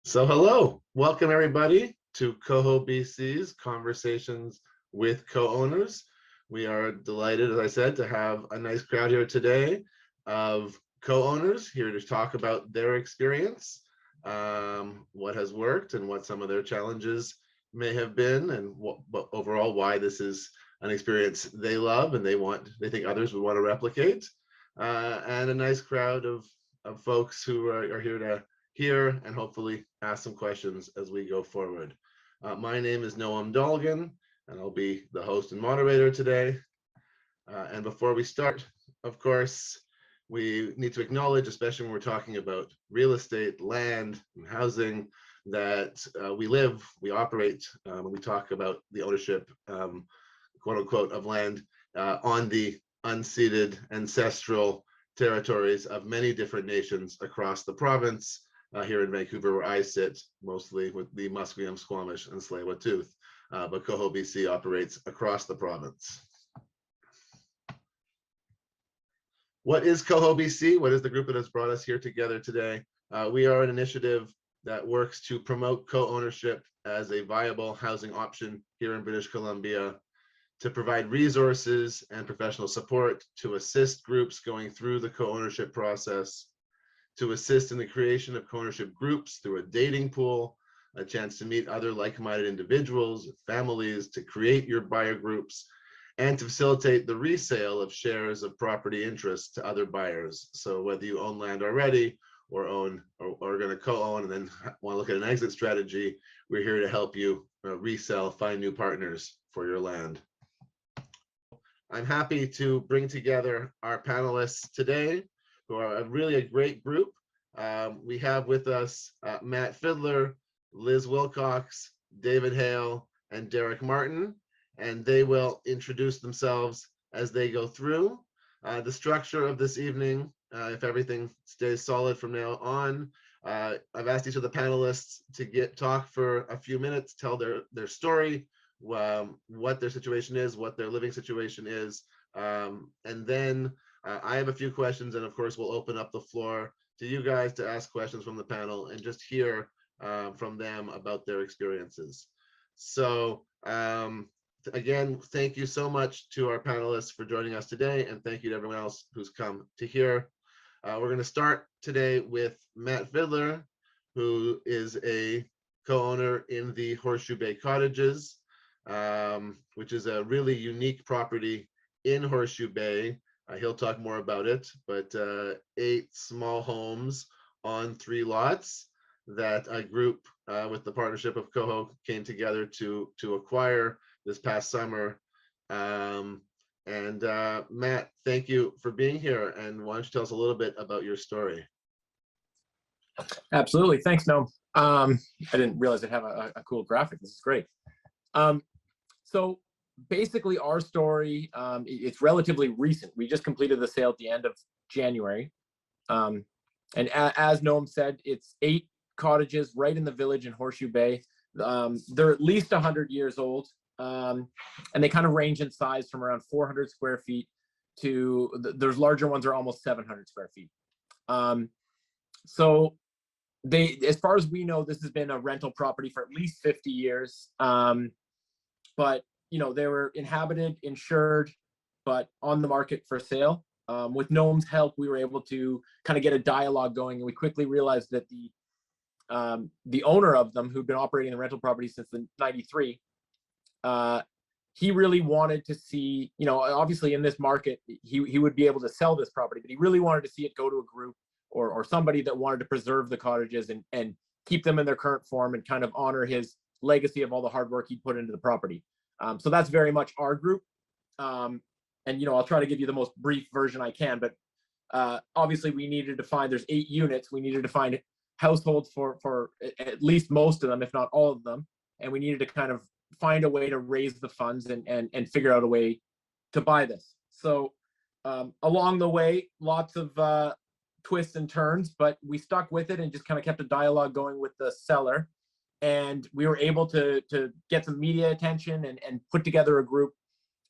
So hello, welcome everybody to CoHo BC's Conversations with Co-Owners. We are delighted, as I said, to have a nice crowd here today of co-owners here to talk about their experience, what has worked and what some of their challenges may have been, and but overall why this is an experience they love and they think others would want to replicate. And a nice crowd of folks who are here to hear and hopefully ask some questions as we go forward. My name is Noam Dolgan, and I'll be the host and moderator today. And before we start, of course, we need to acknowledge, especially when we're talking about real estate, land, and housing, that we operate, we talk about the ownership, quote unquote, of land on the unceded ancestral territories of many different nations across the province. Here in Vancouver, where I sit, mostly with the Musqueam, Squamish, and Tsleil-Waututh, but CoHo BC operates across the province. What is CoHo BC? What is the group that has brought us here together today? We are an initiative that works to promote co-ownership as a viable housing option here in British Columbia, to provide resources and professional support to assist groups going through the co-ownership process, to assist in the creation of co-ownership groups through a dating pool, a chance to meet other like-minded individuals, families, to create your buyer groups, and to facilitate the resale of shares of property interest to other buyers. So whether you own land already or are going to co-own and then want to look at an exit strategy, we're here to help you resell, find new partners for your land. I'm happy to bring together our panelists today, who are really a great group. We have with us Matt Fiddler, Liz Wilcox, David Hale, and Derek Martin, and they will introduce themselves as they go through. The structure of this evening, if everything stays solid from now on, I've asked each of the panelists to talk for a few minutes, tell their story, what their situation is, what their living situation is, and then I have a few questions, and of course, we'll open up the floor to you guys to ask questions from the panel and just hear from them about their experiences. So again, thank you so much to our panelists for joining us today, and thank you to everyone else who's come to hear. We're going to start today with Matt Fiddler, who is a co-owner in the Horseshoe Bay Cottages, which is a really unique property in Horseshoe Bay. He'll talk more about it, but 8 small homes on 3 lots that a group with the partnership of CoHo came together to acquire this past summer. Matt, thank you for being here, and why don't you tell us a little bit about your story? Absolutely, thanks, Noam. I didn't realize I'd have a cool graphic. This is great. So basically our story, it's relatively recent. We just completed the sale at the end of January. And as Noam said, it's 8 cottages right in the village in Horseshoe Bay. They're at least 100 years old. And they kind of range in size from around 400 square feet to there's larger ones are almost 700 square feet. So as far as we know, this has been a rental property for at least 50 years. But you know, they were inhabited, insured, but on the market for sale. With Noam's help, we were able to kind of get a dialogue going, and we quickly realized that the owner of them, who'd been operating the rental property since the '93, he really wanted to see, you know, obviously in this market, he would be able to sell this property, but he really wanted to see it go to a group or somebody that wanted to preserve the cottages and keep them in their current form and kind of honor his legacy of all the hard work he put into the property. So that's very much our group. And, you know, I'll try to give you the most brief version I can, but obviously we needed to find, there's 8 units. We needed to find households for at least most of them, if not all of them. And we needed to kind of find a way to raise the funds and figure out a way to buy this. So along the way, lots of twists and turns, but we stuck with it and just kind of kept a dialogue going with the seller. And we were able to get some media attention and put together a group,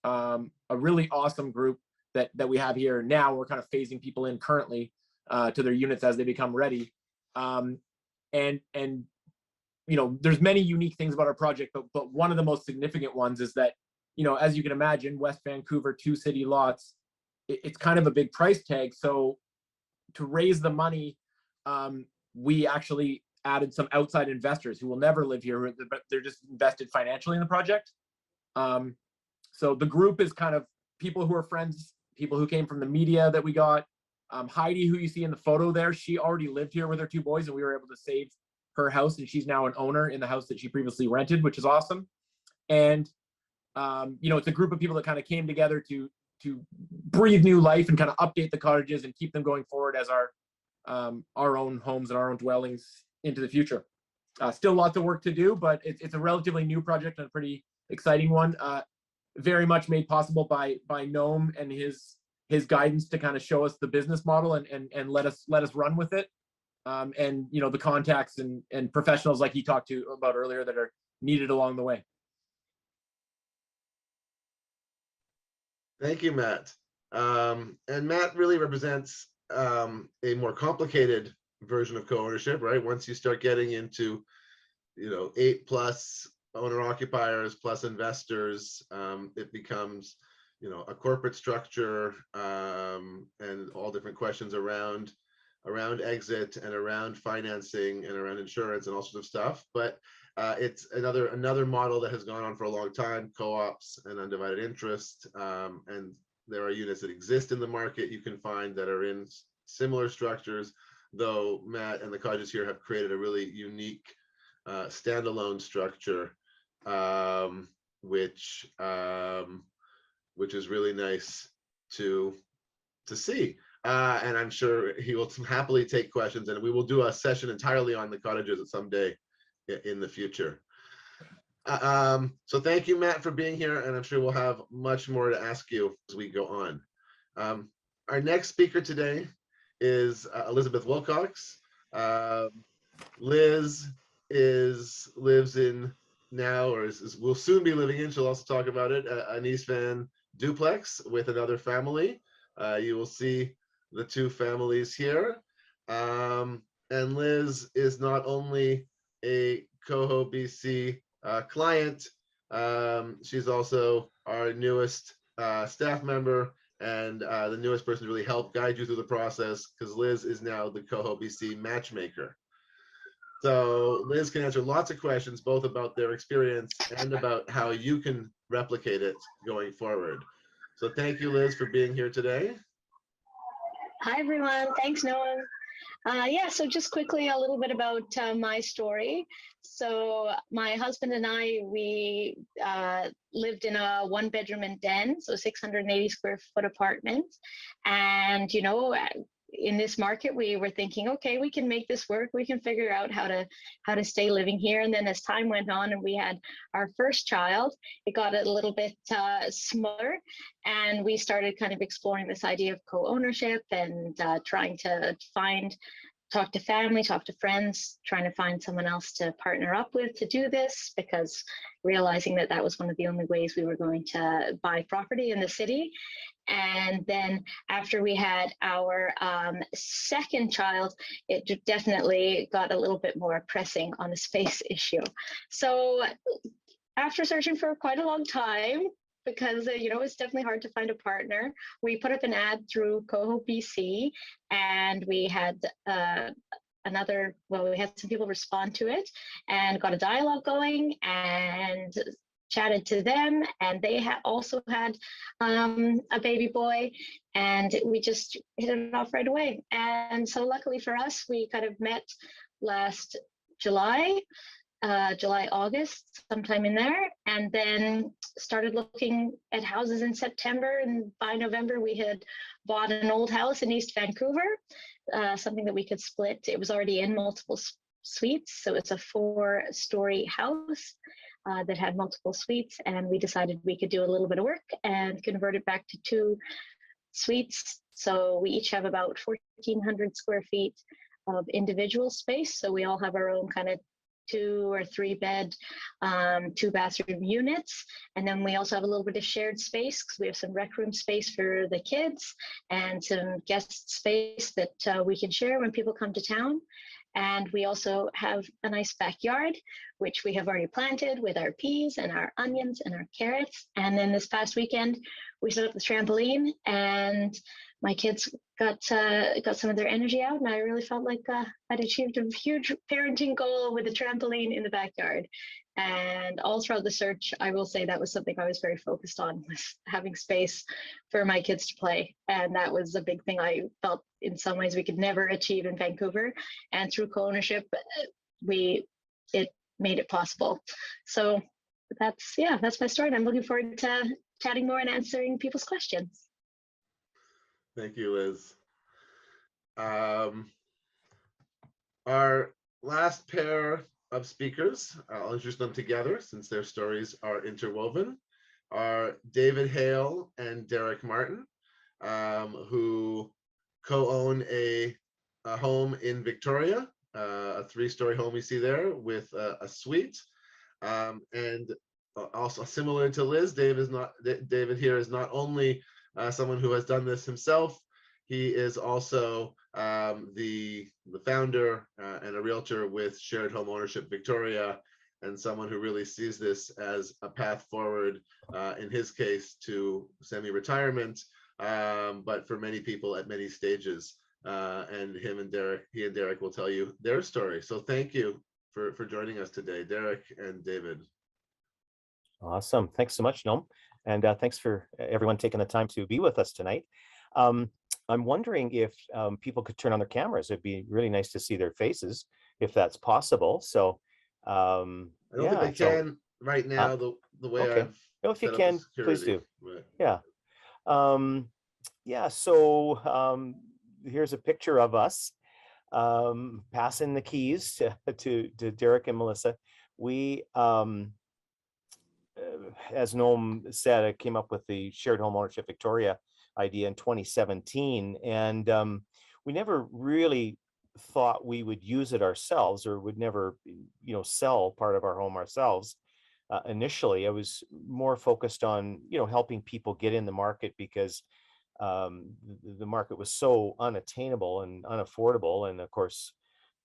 a really awesome group that we have here now. We're kind of phasing people in currently to their units as they become ready. And there's many unique things about our project, but one of the most significant ones is that, as you can imagine, West Vancouver, 2 city lots, it's kind of a big price tag. So to raise the money, we actually added some outside investors who will never live here, but they're just invested financially in the project. So the group is kind of people who are friends, people who came from the media that we got. Heidi, who you see in the photo there, she already lived here with her 2 boys, and we were able to save her house, and she's now an owner in the house that she previously rented, which is awesome. And it's a group of people that kind of came together to breathe new life and kind of update the cottages and keep them going forward as our own homes and our own dwellings into the future. Still lots of work to do, but it's a relatively new project and a pretty exciting one. Very much made possible by Noam and his guidance to kind of show us the business model and let us run with it. And the contacts and professionals like he talked to about earlier that are needed along the way. Thank you, Matt. And Matt really represents a more complicated version of co-ownership, right? Once you start getting into 8+ owner occupiers plus investors, it becomes a corporate structure, and all different questions around exit and around financing and around insurance and all sorts of stuff. But it's another model that has gone on for a long time, co-ops and undivided interest, and there are units that exist in the market you can find that are in similar structures, though Matt and the cottages here have created a really unique standalone structure, which is really nice to see. And I'm sure he will happily take questions, and we will do a session entirely on the cottages at some day in the future. So thank you, Matt, for being here, and I'm sure we'll have much more to ask you as we go on. Our next speaker today is Elizabeth Wilcox. Liz lives in now, or will soon be living in, she'll also talk about it, an East Van duplex with another family. You will see the 2 families here. And Liz is not only a CoHo BC client, she's also our newest staff member, and the newest person to really help guide you through the process, because Liz is now the CoHo BC matchmaker. So Liz can answer lots of questions, both about their experience and about how you can replicate it going forward. So thank you, Liz, for being here today. Hi, everyone. Thanks, Noam. So just quickly, a little bit about my story. So my husband and I, we lived in a 1-bedroom and den, so 680 square foot apartment. And, in this market, we were thinking, okay, we can make this work. We can figure out how to stay living here. And then as time went on and we had our first child, it got a little bit smaller, and we started kind of exploring this idea of co-ownership and trying to talk to family, talk to friends, trying to find someone else to partner up with to do this, because realizing that was one of the only ways we were going to buy property in the city. And then after we had our second child, it definitely got a little bit more pressing on the space issue. So after searching for quite a long time, because it's definitely hard to find a partner, we put up an ad through CoHo BC, and we had we had some people respond to it and got a dialogue going and chatted to them, and they also had a baby boy, and we just hit it off right away. And so luckily for us, we kind of met last July, August, sometime in there, and then started looking at houses in September, and by November we had bought an old house in East Vancouver, something that we could split. It was already in multiple suites, so it's a 4-story house that had multiple suites, and we decided we could do a little bit of work and convert it back to 2 suites. So we each have about 1,400 square feet of individual space, so we all have our own kind of 2 or 3 bed, 2-bathroom units. And then we also have a little bit of shared space, because we have some rec room space for the kids and some guest space that we can share when people come to town. And we also have a nice backyard, which we have already planted with our peas and our onions and our carrots. And then this past weekend, we set up the trampoline, and my kids got some of their energy out, and I really felt like I'd achieved a huge parenting goal with a trampoline in the backyard. And all throughout the search, I will say that was something I was very focused on, was having space for my kids to play. And that was a big thing I felt in some ways we could never achieve in Vancouver. And through co-ownership, it made it possible. So that's my story. And I'm looking forward to chatting more and answering people's questions. Thank you, Liz. Our last pair of speakers, I'll introduce them together since their stories are interwoven, are David Hale and Derek Martin, who co-own a home in Victoria, a 3-story home you see there with a suite. And also similar to Liz, David here is not only someone who has done this himself, he is also the founder and a realtor with Shared Home Ownership Victoria, and someone who really sees this as a path forward, in his case, to semi-retirement, but for many people at many stages. And he and Derek will tell you their story. So thank you for joining us today, Derek and David. Awesome. Thanks so much, Noam. And thanks for everyone taking the time to be with us tonight. I'm wondering if people could turn on their cameras. It'd be really nice to see their faces, if that's possible. So I don't think they can right now, the way okay. I've No, if you set up can, the please security. do. Right. Yeah. So here's a picture of us passing the keys to Derek and Melissa. We, as Noam said, I came up with the Shared Home Ownership Victoria idea in 2017, and we never really thought we would use it ourselves, or would never, sell part of our home ourselves. Initially, I was more focused on, helping people get in the market, because the market was so unattainable and unaffordable. And of course,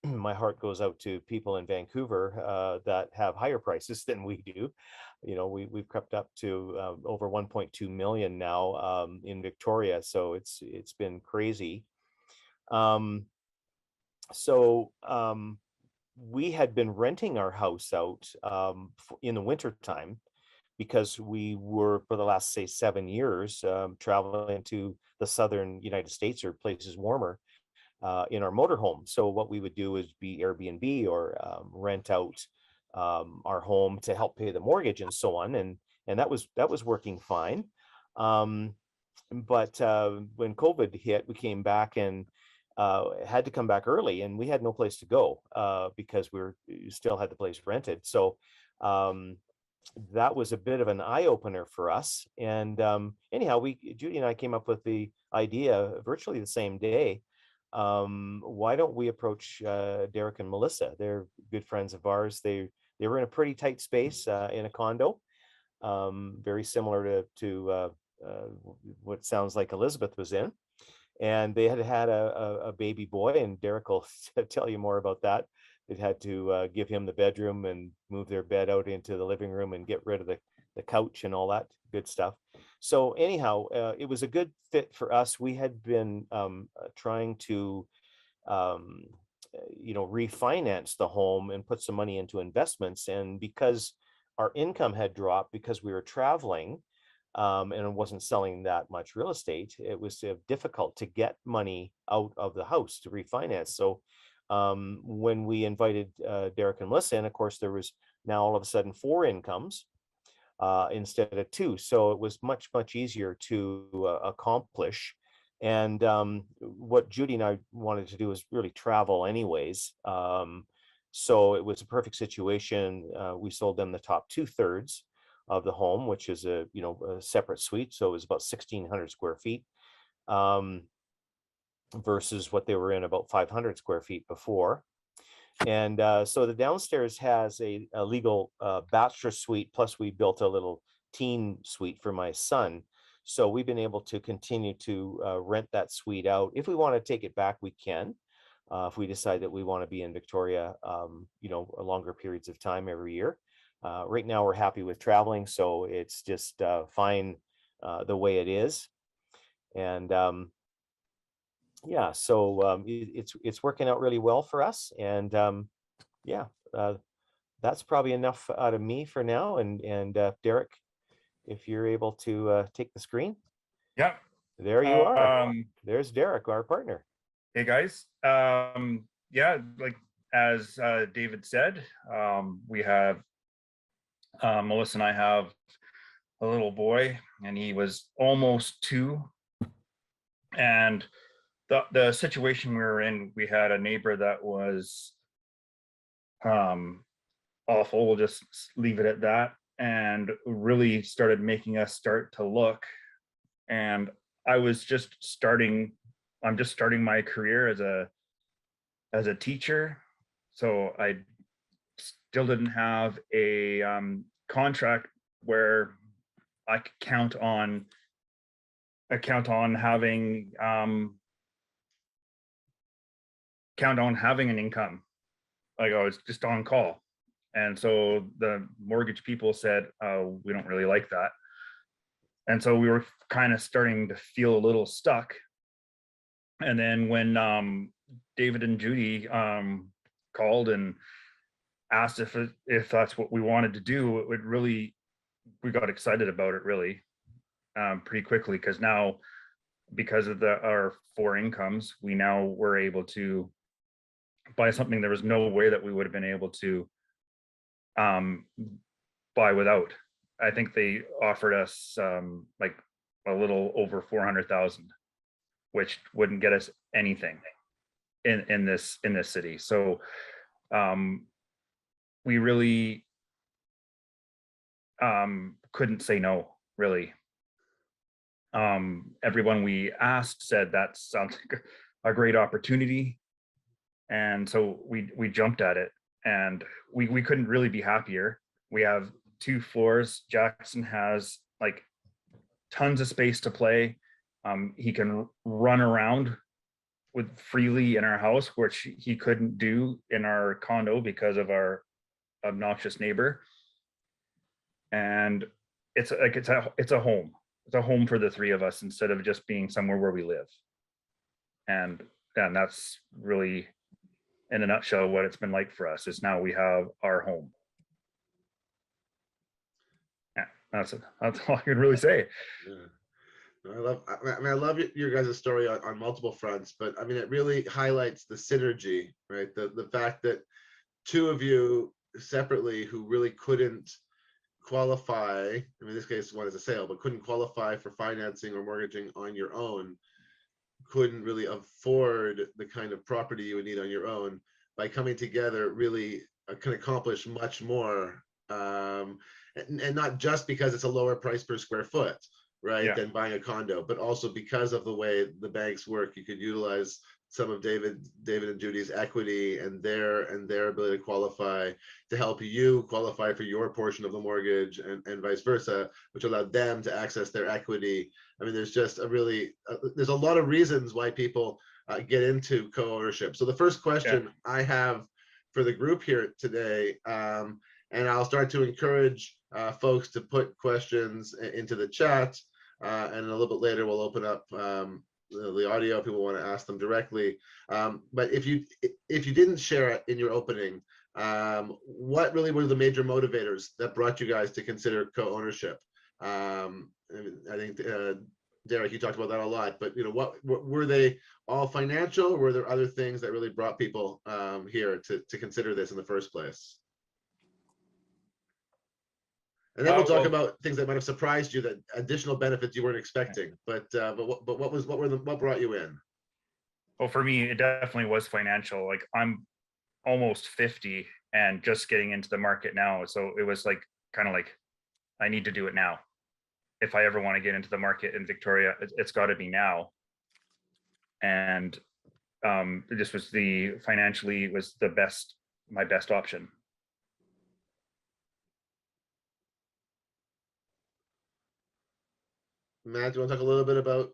my heart goes out to people in Vancouver that have higher prices than we do. We've crept up to over 1.2 million now in Victoria, so it's been crazy. So we had been renting our house out in the winter time, because we were, for the last, say, 7 years, traveling to the southern United States or places warmer in our motorhome. So what we would do is be Airbnb or rent out our home to help pay the mortgage and so on, and that was working fine. But when COVID hit, we came back and had to come back early, and we had no place to go because we still had the place rented. So that was a bit of an eye-opener for us. And anyhow, Judy and I came up with the idea virtually the same day. Why don't we approach Derek and Melissa? They're good friends of ours. They were in a pretty tight space in a condo, very similar to what sounds like Elizabeth was in. And they had a baby boy, and Derek will tell you more about that. They'd had to give him the bedroom and move their bed out into the living room and get rid of the couch and all that good stuff. So anyhow, it was a good fit for us. We had been trying to, refinance the home and put some money into investments. And because our income had dropped because we were traveling and wasn't selling that much real estate, it was difficult to get money out of the house to refinance. So when we invited Derek and Melissa in, of course, there was now all of a sudden 4 incomes instead of 2. So it was much, much easier to accomplish. And what Judy and I wanted to do was really travel anyways. So it was a perfect situation. We sold them the top 2/3 of the home, which is a separate suite. So it was about 1,600 square feet. Versus what they were in, about 500 square feet before. And so the downstairs has a legal bachelor suite, plus we built a little teen suite for my son. So we've been able to continue to rent that suite out. If we want to take it back, we can. if we decide that we want to be in Victoria, longer periods of time every year. Right now, we're happy with traveling, so it's just fine the way it is. And it's working out really well for us. And that's probably enough out of me for now. And Derek, if you're able to take the screen. Yeah. There you are. There's Derek, our partner. Hey guys. Yeah, like as David said, we have Melissa and I have a little boy, and he was almost 2. And the situation we were in, we had a neighbor that was awful. We'll just leave it at that, and really started making us start to look. And I'm just starting my career as a teacher, so I still didn't have a contract where I could count on having an income. Like, I was just on call. And so the mortgage people said, oh, we don't really like that. And so we were kind of starting to feel a little stuck. And then when David and Judy called and asked if that's what we wanted to do, we got excited about it really pretty quickly, because now, because of our 4 incomes, we now were able to buy something there was no way that we would have been able to buy without. I think they offered us like a little over 400,000, which wouldn't get us anything in this city. So we really couldn't say no, really. Everyone we asked said that sounds like a great opportunity, and so we jumped at it, and we couldn't really be happier. We have 2 floors. Jackson has like tons of space to play. He can run around freely in our house, which he couldn't do in our condo because of our obnoxious neighbor. And it's a home. It's a home for the 3 of us, instead of just being somewhere where we live. And that's really, in a nutshell, what it's been like for us. Is now we have our home. Yeah, that's all I can really say. Yeah. I love your guys' story on multiple fronts, but I mean, it really highlights the synergy, right? The fact that 2 of you separately who really couldn't qualify, I mean, in this case, one is a sale, but couldn't qualify for financing or mortgaging on your own, couldn't really afford the kind of property you would need on your own. By coming together, really can accomplish much more, and not just because it's a lower price per square foot, right, than buying a condo, but also because of the way the banks work. You could utilize some of David and Judy's equity and their ability to qualify to help you qualify for your portion of the mortgage, and vice versa, which allowed them to access their equity. I mean, there's just there's a lot of reasons why people get into co-ownership. So the first question I have for the group here today, and I'll start to encourage folks to put questions into the chat, and a little bit later we'll open up the audio if people want to ask them directly. But if you didn't share it in your opening, what really were the major motivators that brought you guys to consider co-ownership? I think Derek, you talked about that a lot, but what were they all financial, or were there other things that really brought people here to consider this in the first place? And then we'll talk about things that might have surprised you, that additional benefits you weren't expecting. But what brought you in? Well, for me, it definitely was financial. Like, I'm almost 50 and just getting into the market now, so it was like kind of like I need to do it now. If I ever want to get into the market in Victoria, it's got to be now. And this was financially was my best option. Matt, do you want to talk a little bit about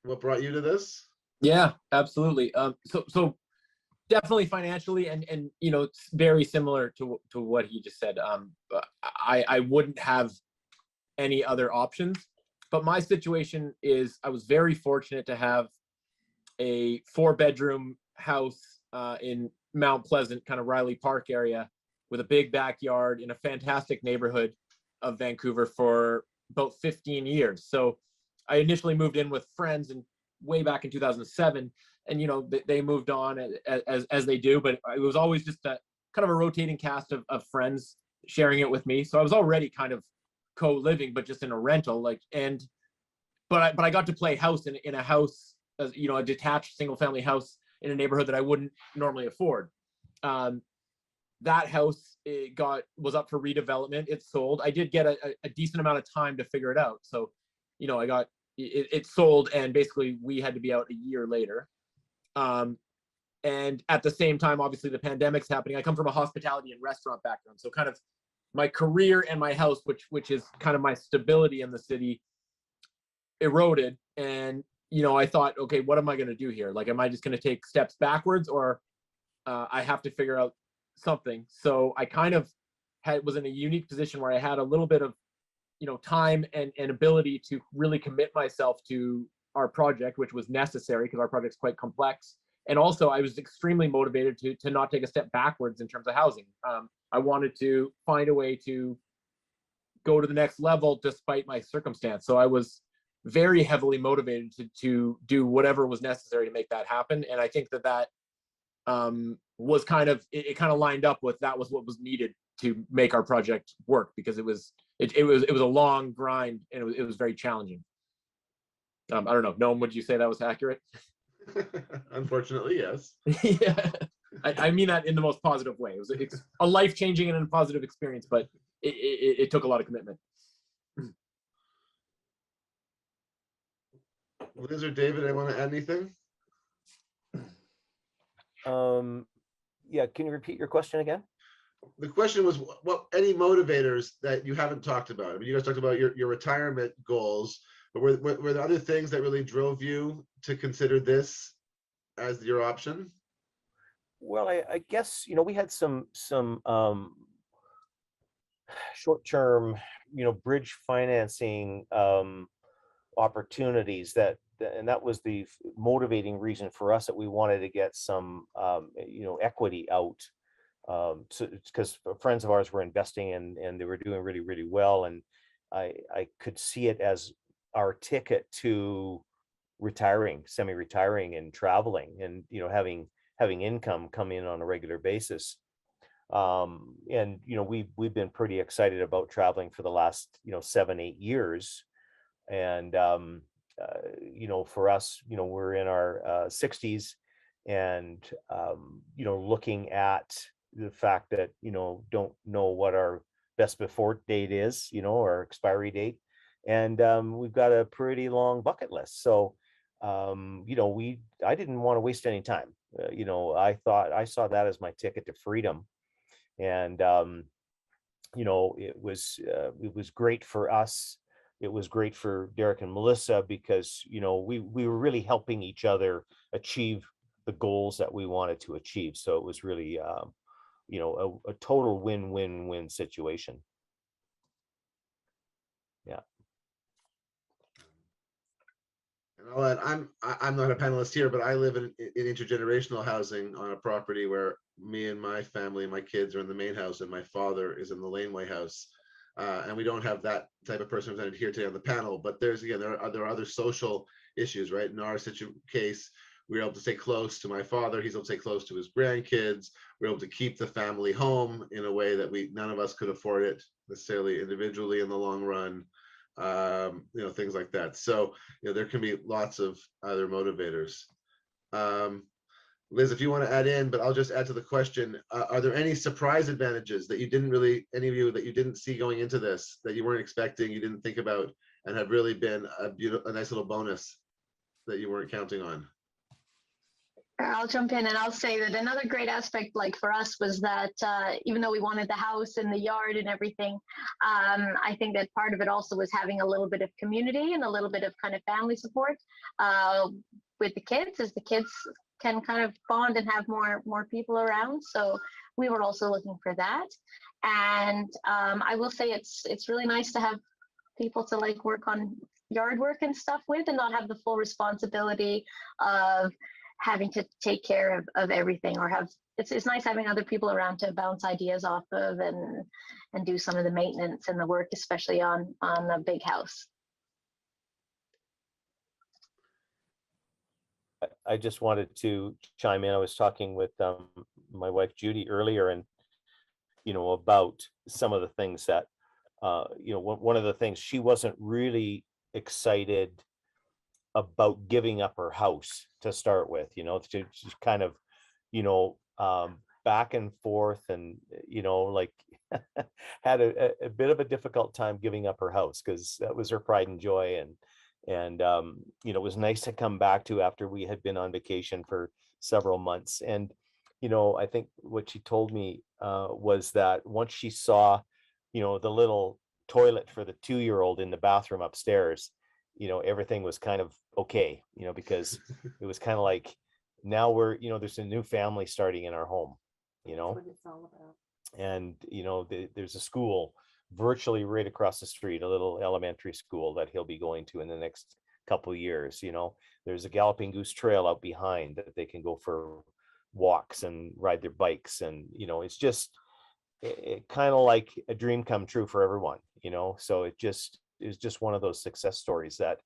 what brought you to this? Yeah, absolutely. So definitely financially, and you know, it's very similar to what he just said. I wouldn't have any other options. But my situation is I was very fortunate to have a 4-bedroom house in Mount Pleasant, kind of Riley Park area, with a big backyard in a fantastic neighborhood of Vancouver for about 15 years. So I initially moved in with friends and way back in 2007, and you know, they moved on as they do, but it was always just a kind of a rotating cast of friends sharing it with me. So I was already kind of co-living, but just in a rental, like, and but I got to play house in a house, as you know, a detached single family house in a neighborhood that I wouldn't normally afford. That house was up for redevelopment. It sold. I did get a decent amount of time to figure it out. So, you know, I got it sold, and basically we had to be out a year later. And at the same time, obviously the pandemic's happening. I come from a hospitality and restaurant background, so kind of my career and my house, which is kind of my stability in the city, eroded. And you know, I thought, okay, what am I going to do here? Like, am I just going to take steps backwards, or I have to figure out something? So I kind of was in a unique position where I had a little bit of, you know, time and ability to really commit myself to our project, which was necessary because our project's quite complex. And also I was extremely motivated to not take a step backwards in terms of housing. I wanted to find a way to go to the next level despite my circumstance. So I was very heavily motivated to do whatever was necessary to make that happen. And I think that was kind of, it kind of lined up with, that was what was needed to make our project work, because it was a long grind, and it was very challenging. I don't know, Noam, would you say that was accurate? Unfortunately, yes. Yeah, I mean that in the most positive way. It was a life-changing and a positive experience, but it took a lot of commitment. Liz or David, I want to add anything? Yeah, can you repeat your question again? The question was, what any motivators that you haven't talked about? I mean, you guys talked about your retirement goals, but were there other things that really drove you to consider this as your option? Well, I guess, you know, we had some short-term, you know, bridge financing opportunities and that was the motivating reason for us, that we wanted to get some you know, equity out, so because friends of ours were investing and they were doing really, really well, and I could see it as our ticket to retiring, semi-retiring, and traveling, and you know, having income come in on a regular basis. And you know, we've been pretty excited about traveling for the last, you know, 7-8 years. And you know, for us, you know, we're in our 60s, and you know, looking at the fact that, you know, don't know what our best before date is, you know, or expiry date, and we've got a pretty long bucket list. So you know, I didn't want to waste any time. You know, I saw that as my ticket to freedom. And you know, it was great for us. It was great for Derek and Melissa, because you know, we were really helping each other achieve the goals that we wanted to achieve. So it was really you know, a total win-win-win situation. Yeah. And I'll add, I'm not a panelist here, but I live in intergenerational housing on a property where me and my family, my kids are in the main house, and my father is in the laneway house. And we don't have that type of person represented here today on the panel, but there's, again, there are other social issues, right? In our case, we were able to stay close to my father. He's able to stay close to his grandkids. We're able to keep the family home in a way that none of us could afford it necessarily individually in the long run. You know, things like that. So, you know, there can be lots of other motivators. Liz, if you want to add in, but I'll just add to the question, are there any surprise advantages that you didn't really, any of you, that you didn't see going into this, that you weren't expecting, you didn't think about, and have really been a nice little bonus that you weren't counting on? I'll jump in and I'll say that another great aspect, like for us, was that even though we wanted the house and the yard and everything, I think that part of it also was having a little bit of community and a little bit of kind of family support with the kids, as the kids can kind of bond and have more people around. So we were also looking for that. And I will say it's really nice to have people to like work on yard work and stuff with, and not have the full responsibility of having to take care of everything, or have it's nice having other people around to bounce ideas off of and do some of the maintenance and the work, especially on a big house. I just wanted to chime in. I was talking with my wife Judy earlier, and about some of the things that one of the things, she wasn't really excited about giving up her house to start with. She's kind of back and forth, and like had a bit of a difficult time giving up her house, because that was her pride and joy. And it was nice to come back to after we had been on vacation for several months. And I think what she told me was that once she saw the little toilet for the 2-year-old in the bathroom upstairs, everything was kind of okay, because it was kind of like, now we're there's a new family starting in our home. That's what it's all about. And there's a school virtually right across the street, a little elementary school that he'll be going to in the next couple of years. There's a Galloping Goose Trail out behind that they can go for walks and ride their bikes, and it's just kind of like a dream come true for everyone. So it just one of those success stories that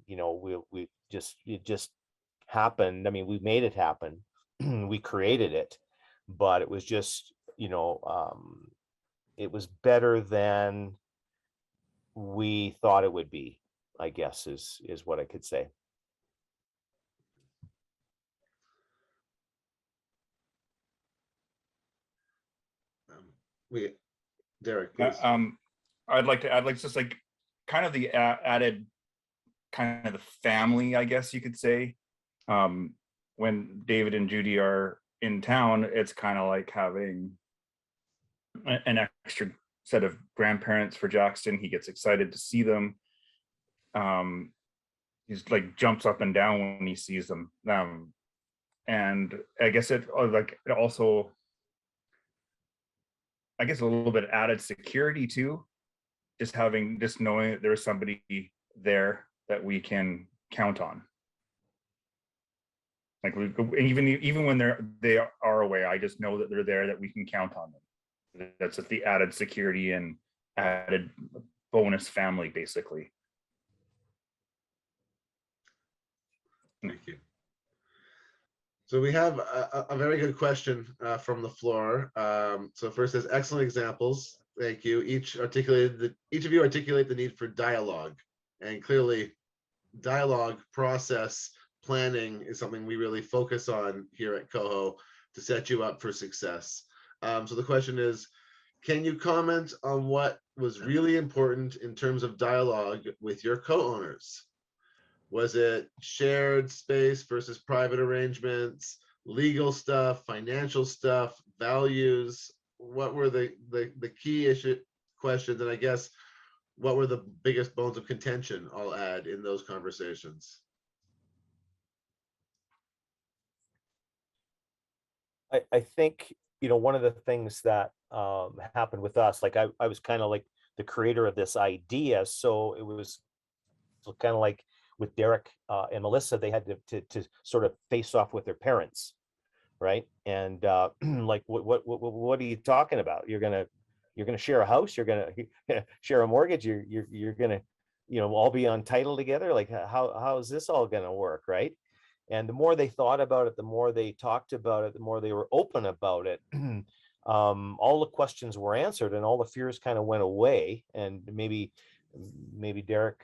it just happened. I mean, we made it happen. We created it, but it was just it was better than we thought it would be, I guess, is what I could say. We, Derek, please. I'd like to add, like, just like kind of the added kind of the family, I guess you could say. When David and Judy are in town, it's kind of like having an extra set of grandparents for Jackson. He gets excited to see them. He's like jumps up and down when he sees them. And I guess it also, I guess, a little bit added security too. Just knowing that there's somebody there that we can count on. Like even when they are away, I just know that they're there, that we can count on them. That's just the added security and added bonus family, basically. Thank you. So we have a very good question from the floor. So first is excellent examples. Thank you. Each of you articulate the need for dialogue, and clearly dialogue, process, planning is something we really focus on here at CoHo to set you up for success. So the question is, can you comment on what was really important in terms of dialogue with your co-owners? Was it shared space versus private arrangements, legal stuff, financial stuff, values? What were the key questions? And I guess, what were the biggest bones of contention, I'll add, in those conversations? I think, one of the things that happened with us, like I was kind of like the creator of this idea. So it was kind of like with Derek and Melissa, they had to sort of face off with their parents, right? And like, what are you talking about? You're gonna share a house, you're gonna share a mortgage, you're gonna all be on title together. Like, how is this all gonna work, right? And the more they thought about it, the more they talked about it, the more they were open about it, all the questions were answered, and all the fears kind of went away. And maybe Derek,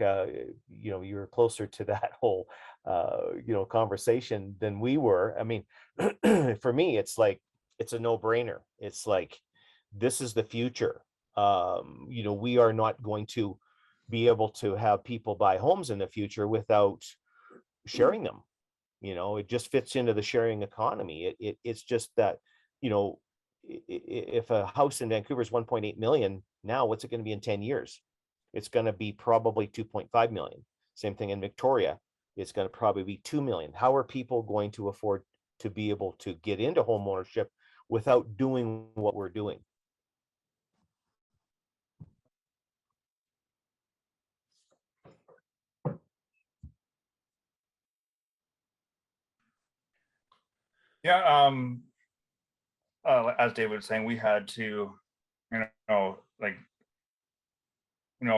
you were closer to that whole conversation than we were. I mean, for me, it's like, it's a no-brainer. It's like, this is the future. We are not going to be able to have people buy homes in the future without sharing them. It just fits into the sharing economy. It's just that, if a house in Vancouver is 1.8 million now, what's it going to be in 10 years? It's going to be probably 2.5 million. Same thing in Victoria. it's going to probably be 2 million. How are people going to afford to be able to get into home ownership without doing what we're doing? Yeah, as David was saying, we had to, like,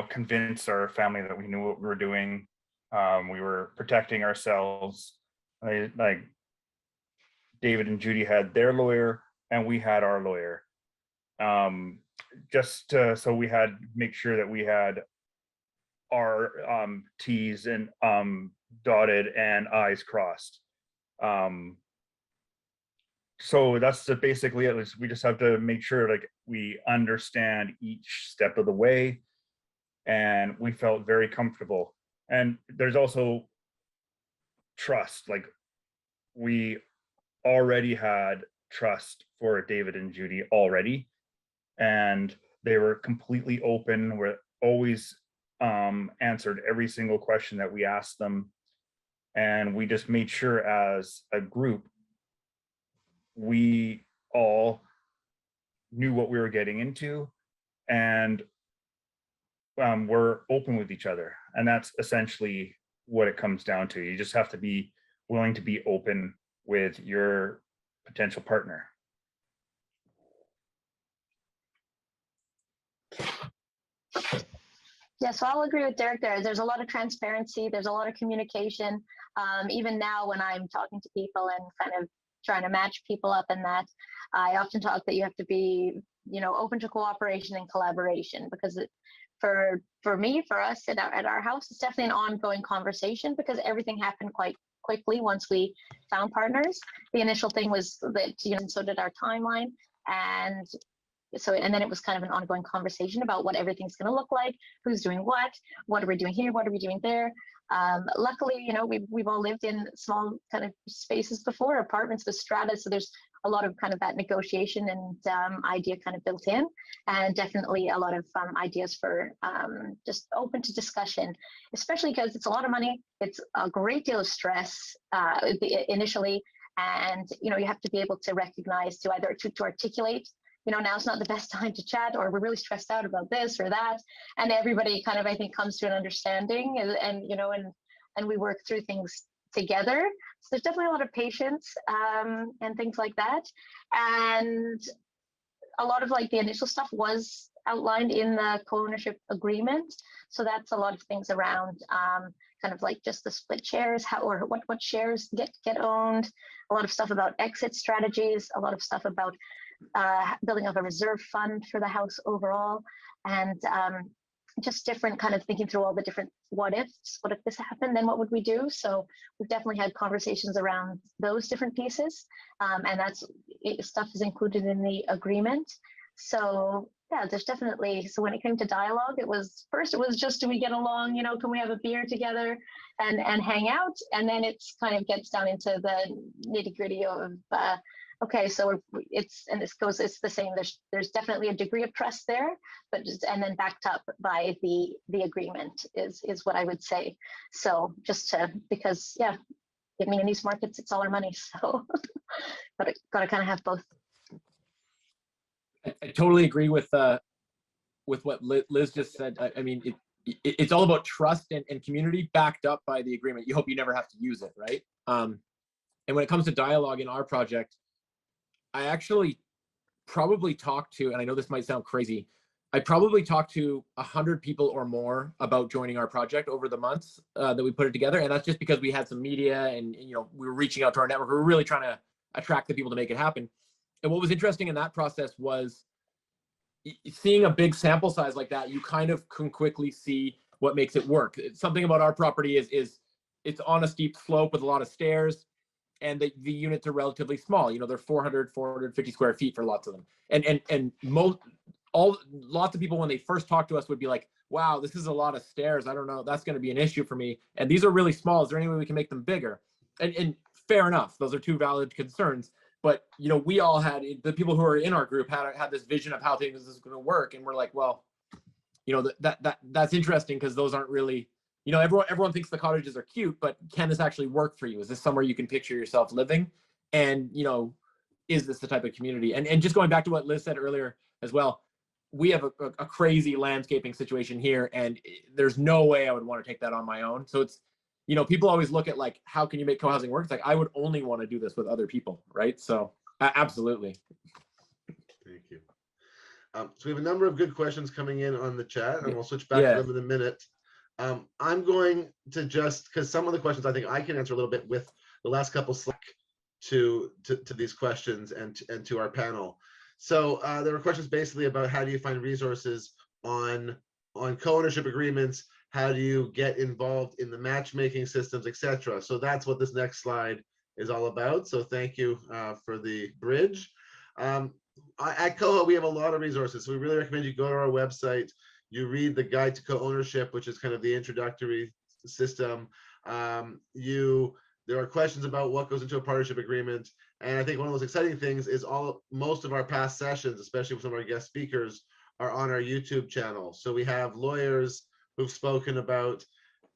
convince our family that we knew what we were doing. We were protecting ourselves. Like David and Judy had their lawyer, and we had our lawyer. So we had make sure that we had our T's and dotted and I's crossed. So that's basically it. We just have to make sure like we understand each step of the way, and we felt very comfortable. And there's also trust. Like we already had trust for David and Judy already, and they were completely open. Were always answered every single question that we asked them, and we just made sure as a group we all knew what we were getting into, and we're open with each other. And that's essentially what it comes down to. You just have to be willing to be open with your potential partner. Yeah, so I'll agree with Derek there. There's a lot of transparency. There's a lot of communication. Even now when I'm talking to people and kind of trying to match people up in that, I often talk that you have to be, open to cooperation and collaboration, because for me, for us at our house, it's definitely an ongoing conversation, because everything happened quite quickly once we found partners. The initial thing was that, and so did our timeline. And then it was kind of an ongoing conversation about what everything's going to look like, who's doing what are we doing here, what are we doing there. Luckily, we've all lived in small kind of spaces before, apartments with strata, so there's a lot of kind of that negotiation and idea kind of built in, and definitely a lot of ideas for just open to discussion, especially because it's a lot of money, it's a great deal of stress initially, and you have to be able to recognize, to either to articulate, now's not the best time to chat, or we're really stressed out about this or that. And everybody kind of, I think, comes to an understanding, and we work through things together. So there's definitely a lot of patience and things like that. And a lot of like the initial stuff was outlined in the co-ownership agreement. So that's a lot of things around kind of like just the split shares, what shares get owned, a lot of stuff about exit strategies, a lot of stuff about building up a reserve fund for the house overall, and just different kind of thinking through all the different what ifs. What if this happened, then what would we do? So we've definitely had conversations around those different pieces, and stuff is included in the agreement. So yeah, there's definitely, so when it came to dialogue, it was just, do we get along, can we have a beer together and hang out? And then it's kind of gets down into the nitty gritty of okay, so it's the same. There's definitely a degree of trust there, and then backed up by the agreement is what I would say. So because yeah, I mean, in these markets, it's all our money, so gotta kind of have both. I totally agree with what Liz just said. I mean, it's all about trust and community backed up by the agreement. You hope you never have to use it, right? And when it comes to dialogue in our project, I actually probably talked to, and I know this might sound crazy, I probably talked to 100 people or more about joining our project over the months that we put it together. And that's just because we had some media and we were reaching out to our network. We were really trying to attract the people to make it happen. And what was interesting in that process was seeing a big sample size like that, you kind of can quickly see what makes it work. Something about our property is it's on a steep slope with a lot of stairs, and the units are relatively small. They're 450 square feet for lots of them. And lots of people, when they first talk to us, would be like, wow, this is a lot of stairs. I don't know, that's going to be an issue for me. And these are really small. Is there any way we can make them bigger? And fair enough. Those are two valid concerns. But, we all had, the people who are in our group had this vision of how things is going to work. And we're like, well, that's interesting, because those aren't really you know, everyone thinks the cottages are cute, but can this actually work for you? Is this somewhere you can picture yourself living? And, you know, is this the type of community? And just going back to what Liz said earlier as well, we have a crazy landscaping situation here, and there's no way I would want to take that on my own. So it's, you know, people always look at like, how can you make co-housing work? It's like, I would only want to do this with other people, right? So absolutely. Thank you. So we have a number of good questions coming in on the chat, and we'll switch back Yeah. to them in a minute. I'm going to just, because some of the questions I think I can answer a little bit with the last couple Slack to these questions and to our panel. So there were questions basically about how do you find resources on co-ownership agreements, how do you get involved in the matchmaking systems, etc. So that's what this next slide is all about. So thank you for the bridge. At CoHo, we have a lot of resources. So we really recommend you go to our website, you read the guide to co-ownership, which is kind of the introductory system. There are questions about what goes into a partnership agreement. And I think one of the most exciting things is most of our past sessions, especially with some of our guest speakers, are on our YouTube channel. So we have lawyers who've spoken about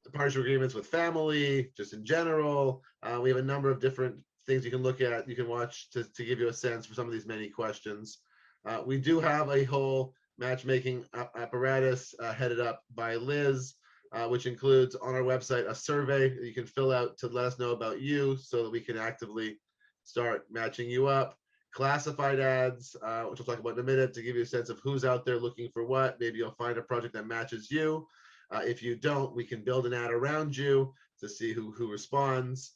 the partnership agreements with family, just in general. We have a number of different things you can look at, you can watch to give you a sense for some of these many questions. We do have a whole matchmaking apparatus headed up by Liz, which includes on our website a survey that you can fill out to let us know about you so that we can actively start matching you up. Classified ads, which we'll talk about in a minute, to give you a sense of who's out there looking for what. Maybe you'll find a project that matches you. If you don't, we can build an ad around you to see who responds.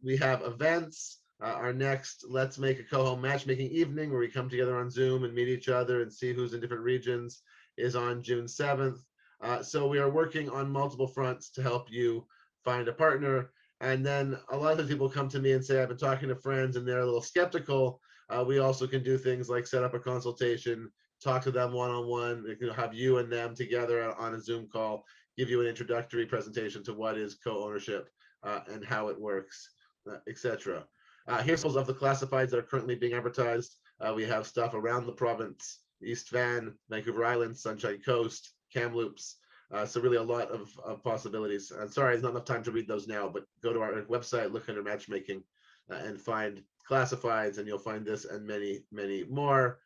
We have events. Our next Let's Make a CoHo matchmaking evening, where we come together on Zoom and meet each other and see who's in different regions, is on June 7th. So we are working on multiple fronts to help you find a partner. And then a lot of times people come to me and say, I've been talking to friends and they're a little skeptical. We also can do things like set up a consultation, talk to them one-on-one, have you and them together on a Zoom call, give you an introductory presentation to what is co-ownership and how it works, etc. Here's some of the classifieds that are currently being advertised. We have stuff around the province, East Van, Vancouver Island, Sunshine Coast, Kamloops. So really a lot of possibilities. And sorry, there's not enough time to read those now, but go to our website, look under matchmaking and find classifieds, and you'll find this and many, many more.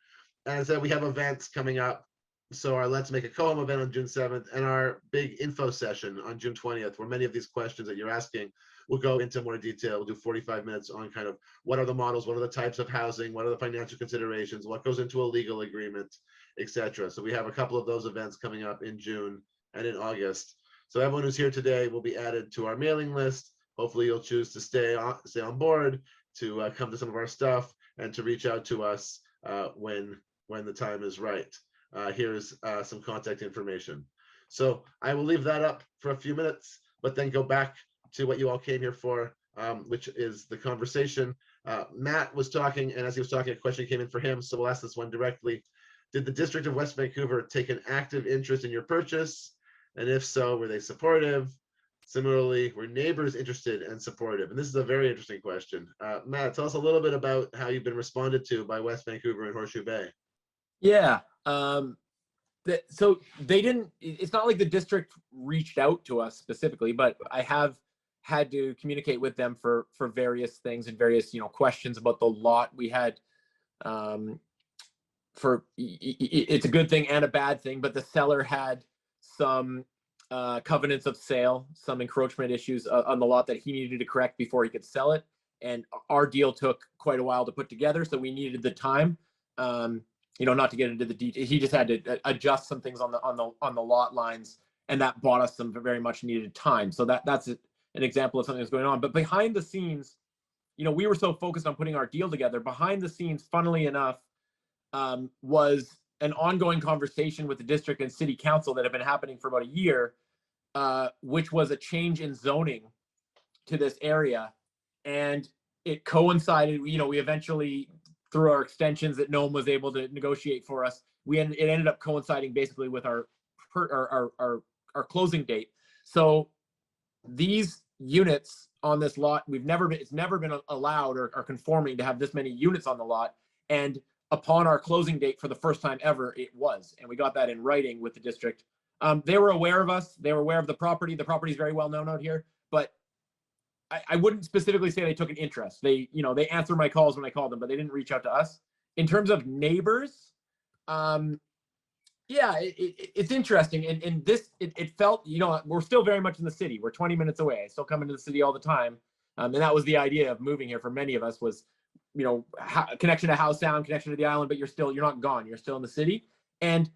And as I said, we have events coming up. So our Let's Make a CoHo event on June 7th and our big info session on June 20th, where many of these questions that you're asking will go into more detail. We'll do 45 minutes on kind of what are the models, what are the types of housing, what are the financial considerations, what goes into a legal agreement, etc. So we have a couple of those events coming up in June and in August. So everyone who's here today will be added to our mailing list. Hopefully you'll choose to stay on board, to come to some of our stuff, and to reach out to us when the time is right. Here's some contact information. So I will leave that up for a few minutes, but then go back to what you all came here for, which is the conversation. Matt was talking, and as he was talking, a question came in for him, so we'll ask this one directly. Did the District of West Vancouver take an active interest in your purchase? And if so, were they supportive? Similarly, were neighbors interested and supportive? And this is a very interesting question. Matt, tell us a little bit about how you've been responded to by West Vancouver and Horseshoe Bay. Yeah. So they didn't, it's not like the district reached out to us specifically, but I have had to communicate with them for various things and various, questions about the lot. We had, it's a good thing and a bad thing, but the seller had some covenants of sale, some encroachment issues on the lot that he needed to correct before he could sell it. And our deal took quite a while to put together, so we needed the time. Not to get into the detail, he just had to adjust some things on the lot lines, and that bought us some very much needed time. So that's an example of something that's going on. But behind the scenes, we were so focused on putting our deal together. Behind the scenes, funnily enough, was an ongoing conversation with the district and city council that had been happening for about a year, which was a change in zoning to this area. And it coincided, we eventually, through our extensions that no one was able to negotiate for us, it ended up coinciding basically with our closing date. So these units on this lot, it's never been allowed or conforming to have this many units on the lot. And upon our closing date, for the first time ever, it was, and we got that in writing with the district. They were aware of us. They were aware of the property. The property is very well known out here, but I wouldn't specifically say they took an interest. They, they answered my calls when I called them, but they didn't reach out to us. In terms of neighbors, yeah, it's interesting. And this, it felt, we're still very much in the city. We're 20 minutes away. I still come into the city all the time. And that was the idea of moving here for many of us was, connection to Howe Sound, connection to the island, but you're not gone. You're still in the city. And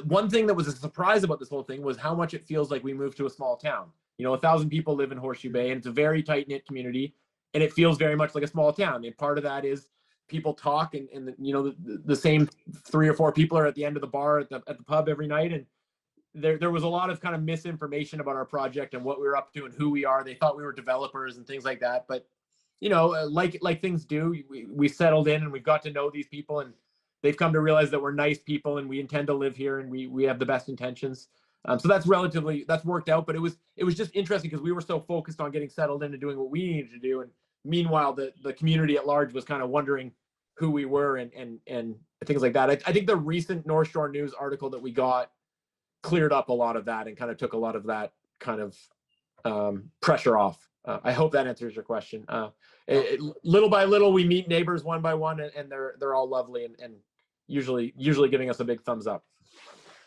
one thing that was a surprise about this whole thing was how much it feels like we moved to a small town. 1,000 people live in Horseshoe Bay, and it's a very tight-knit community, and it feels very much like a small town. And part of that is people talk, and the same 3 or 4 people are at the end of the bar at the pub every night. And there was a lot of kind of misinformation about our project and what we were up to and who we are. They thought we were developers and things like that. But like things do, we settled in and we've got to know these people, and they've come to realize that we're nice people and we intend to live here and we have the best intentions. So that's worked out, but it was just interesting because we were so focused on getting settled in and doing what we needed to do. And meanwhile, the community at large was kind of wondering who we were and things like that. I think the recent North Shore News article that we got cleared up a lot of that and kind of took a lot of that kind of pressure off. I hope that answers your question. Little by little, we meet neighbors one by one, and they're all lovely and usually giving us a big thumbs up.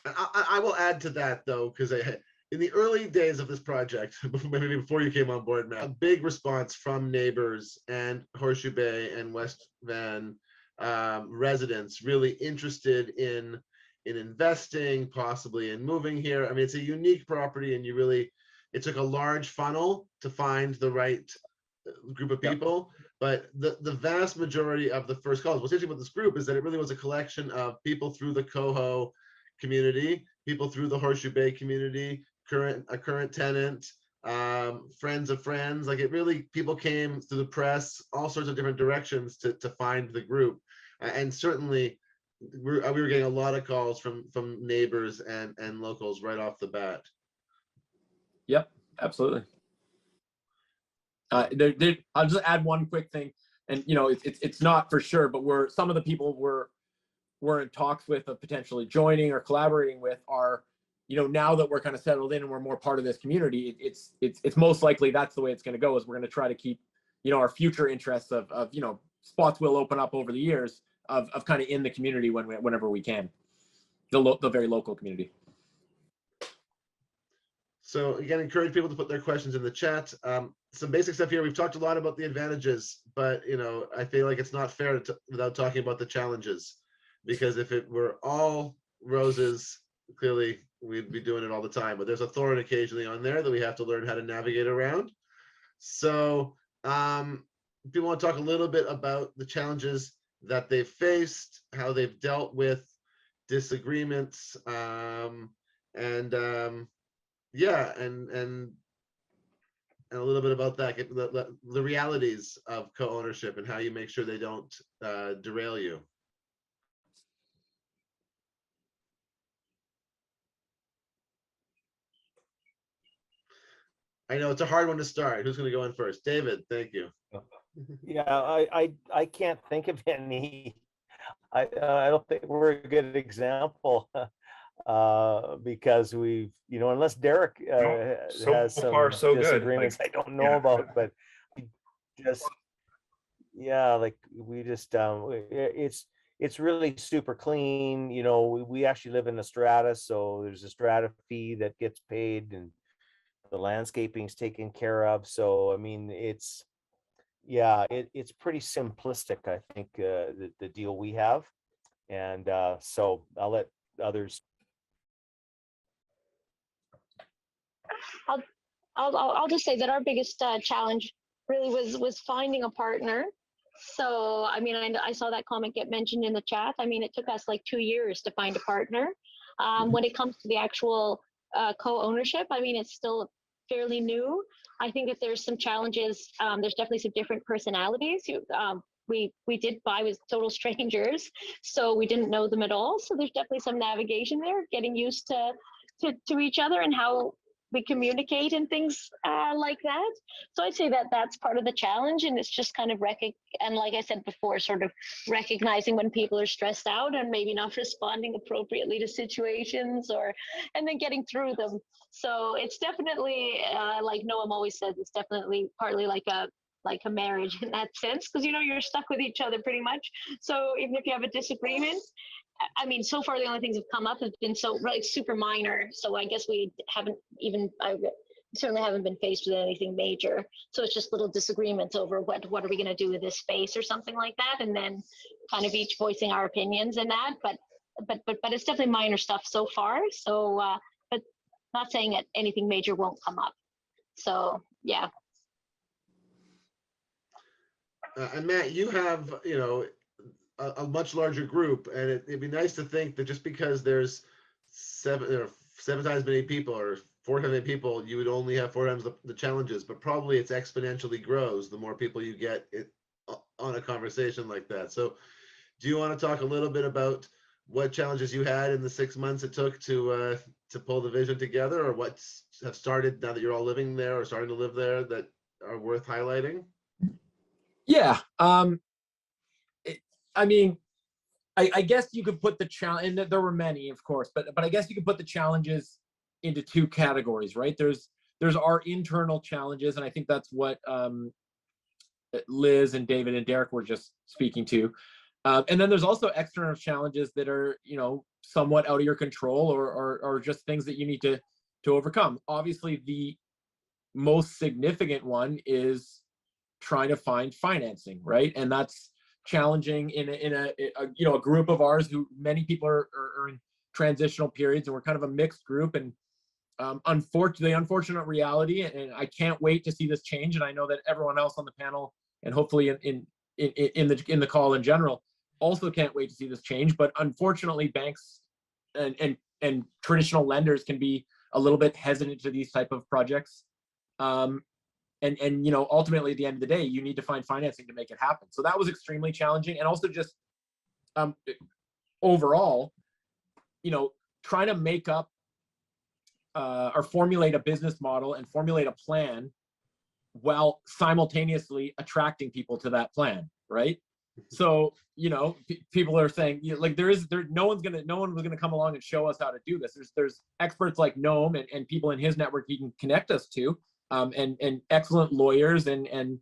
I will add to that though, because in the early days of this project, maybe before you came on board, Matt, a big response from neighbors and Horseshoe Bay and West Van residents really interested in investing, possibly in moving here. I mean, it's a unique property, and it took a large funnel to find the right group of people. But the vast majority of the first calls, what's interesting about this group is that it really was a collection of people through the CoHo community, people through the Horseshoe Bay community, a current tenant, friends of friends. Like, it really, people came through the press, all sorts of different directions to find the group. And certainly we were getting a lot of calls from neighbors and locals right off the bat. Yep, absolutely. I'll just add one quick thing, and it's not for sure, but some of the people we're in talks with of potentially joining or collaborating with are, now that we're kind of settled in and we're more part of this community, it's most likely that's the way it's going to go. Is we're going to try to keep, our future interests of spots will open up over the years of kind of in the community whenever we can, the very local community. So again, encourage people to put their questions in the chat. Some basic stuff here. We've talked a lot about the advantages, but I feel like it's not fair without talking about the challenges, because if it were all roses, clearly we'd be doing it all the time. But there's a thorn occasionally on there that we have to learn how to navigate around. So people want to talk a little bit about the challenges that they've faced, how they've dealt with disagreements, and a little bit about that, the realities of co-ownership and how you make sure they don't derail you. I know it's a hard one to start. Who's going to go in first? David, thank you. Yeah, I can't think of any. I don't think we're a good example because we've, unless Derek has some far so good. disagreements I don't know about, but it's really super clean. We actually live in a strata, so there's a strata fee that gets paid, and the landscaping's taken care of. So I mean, it's pretty simplistic, I think, the deal we have. And so I'll let others. I'll just say that our biggest challenge really was finding a partner. So I mean, I saw that comment get mentioned in the chat. I mean, it took us like 2 years to find a partner. When it comes to the actual co-ownership, I mean, it's still fairly new. I think that there's some challenges. There's definitely some different personalities. We did buy with total strangers, so we didn't know them at all. So there's definitely some navigation there, getting used to each other and how we communicate and things like that. So I'd say that that's part of the challenge, and it's just kind of and like I said before, sort of recognizing when people are stressed out and maybe not responding appropriately to situations, and then getting through them. So it's definitely like Noam always says, it's definitely partly like a marriage in that sense, because you're stuck with each other pretty much. So even if you have a disagreement, I mean, so far the only things that have come up have been so like super minor. So I guess we haven't I certainly haven't been faced with anything major. So it's just little disagreements over what are we going to do with this space or something like that, and then kind of each voicing our opinions in that. But it's definitely minor stuff so far. So but not saying that anything major won't come up. So yeah. And Matt, you have, a much larger group, and it'd be nice to think that just because there's seven times many people or 4 times many people, you would only have 4 times the challenges, but probably it's exponentially grows the more people you get on a conversation like that. So do you want to talk a little bit about what challenges you had in the 6 months it took to pull the vision together, or what have started now that you're all living there or starting to live there that are worth highlighting? Yeah. I mean, I guess you could put the challenge, and there were many, of course, but I guess you could put the challenges into 2 categories, right? There's our internal challenges, and I think that's what Liz and David and Derek were just speaking to. And then there's also external challenges that are, somewhat out of your control, or just things that you need to overcome. Obviously, the most significant one is trying to find financing, right? And that's challenging in a group of ours who many people are in transitional periods, and we're kind of a mixed group. And the unfortunate reality, and I can't wait to see this change, and I know that everyone else on the panel, and hopefully in the call in general, also can't wait to see this change. But unfortunately, banks and traditional lenders can be a little bit hesitant to these type of projects. And ultimately, at the end of the day, you need to find financing to make it happen. So that was extremely challenging. And also just overall, trying to make up or formulate a business model and formulate a plan while simultaneously attracting people to that plan, right? So people are saying, like, no one was gonna come along and show us how to do this. There's experts like Noam and people in his network he can connect us to, and excellent lawyers, and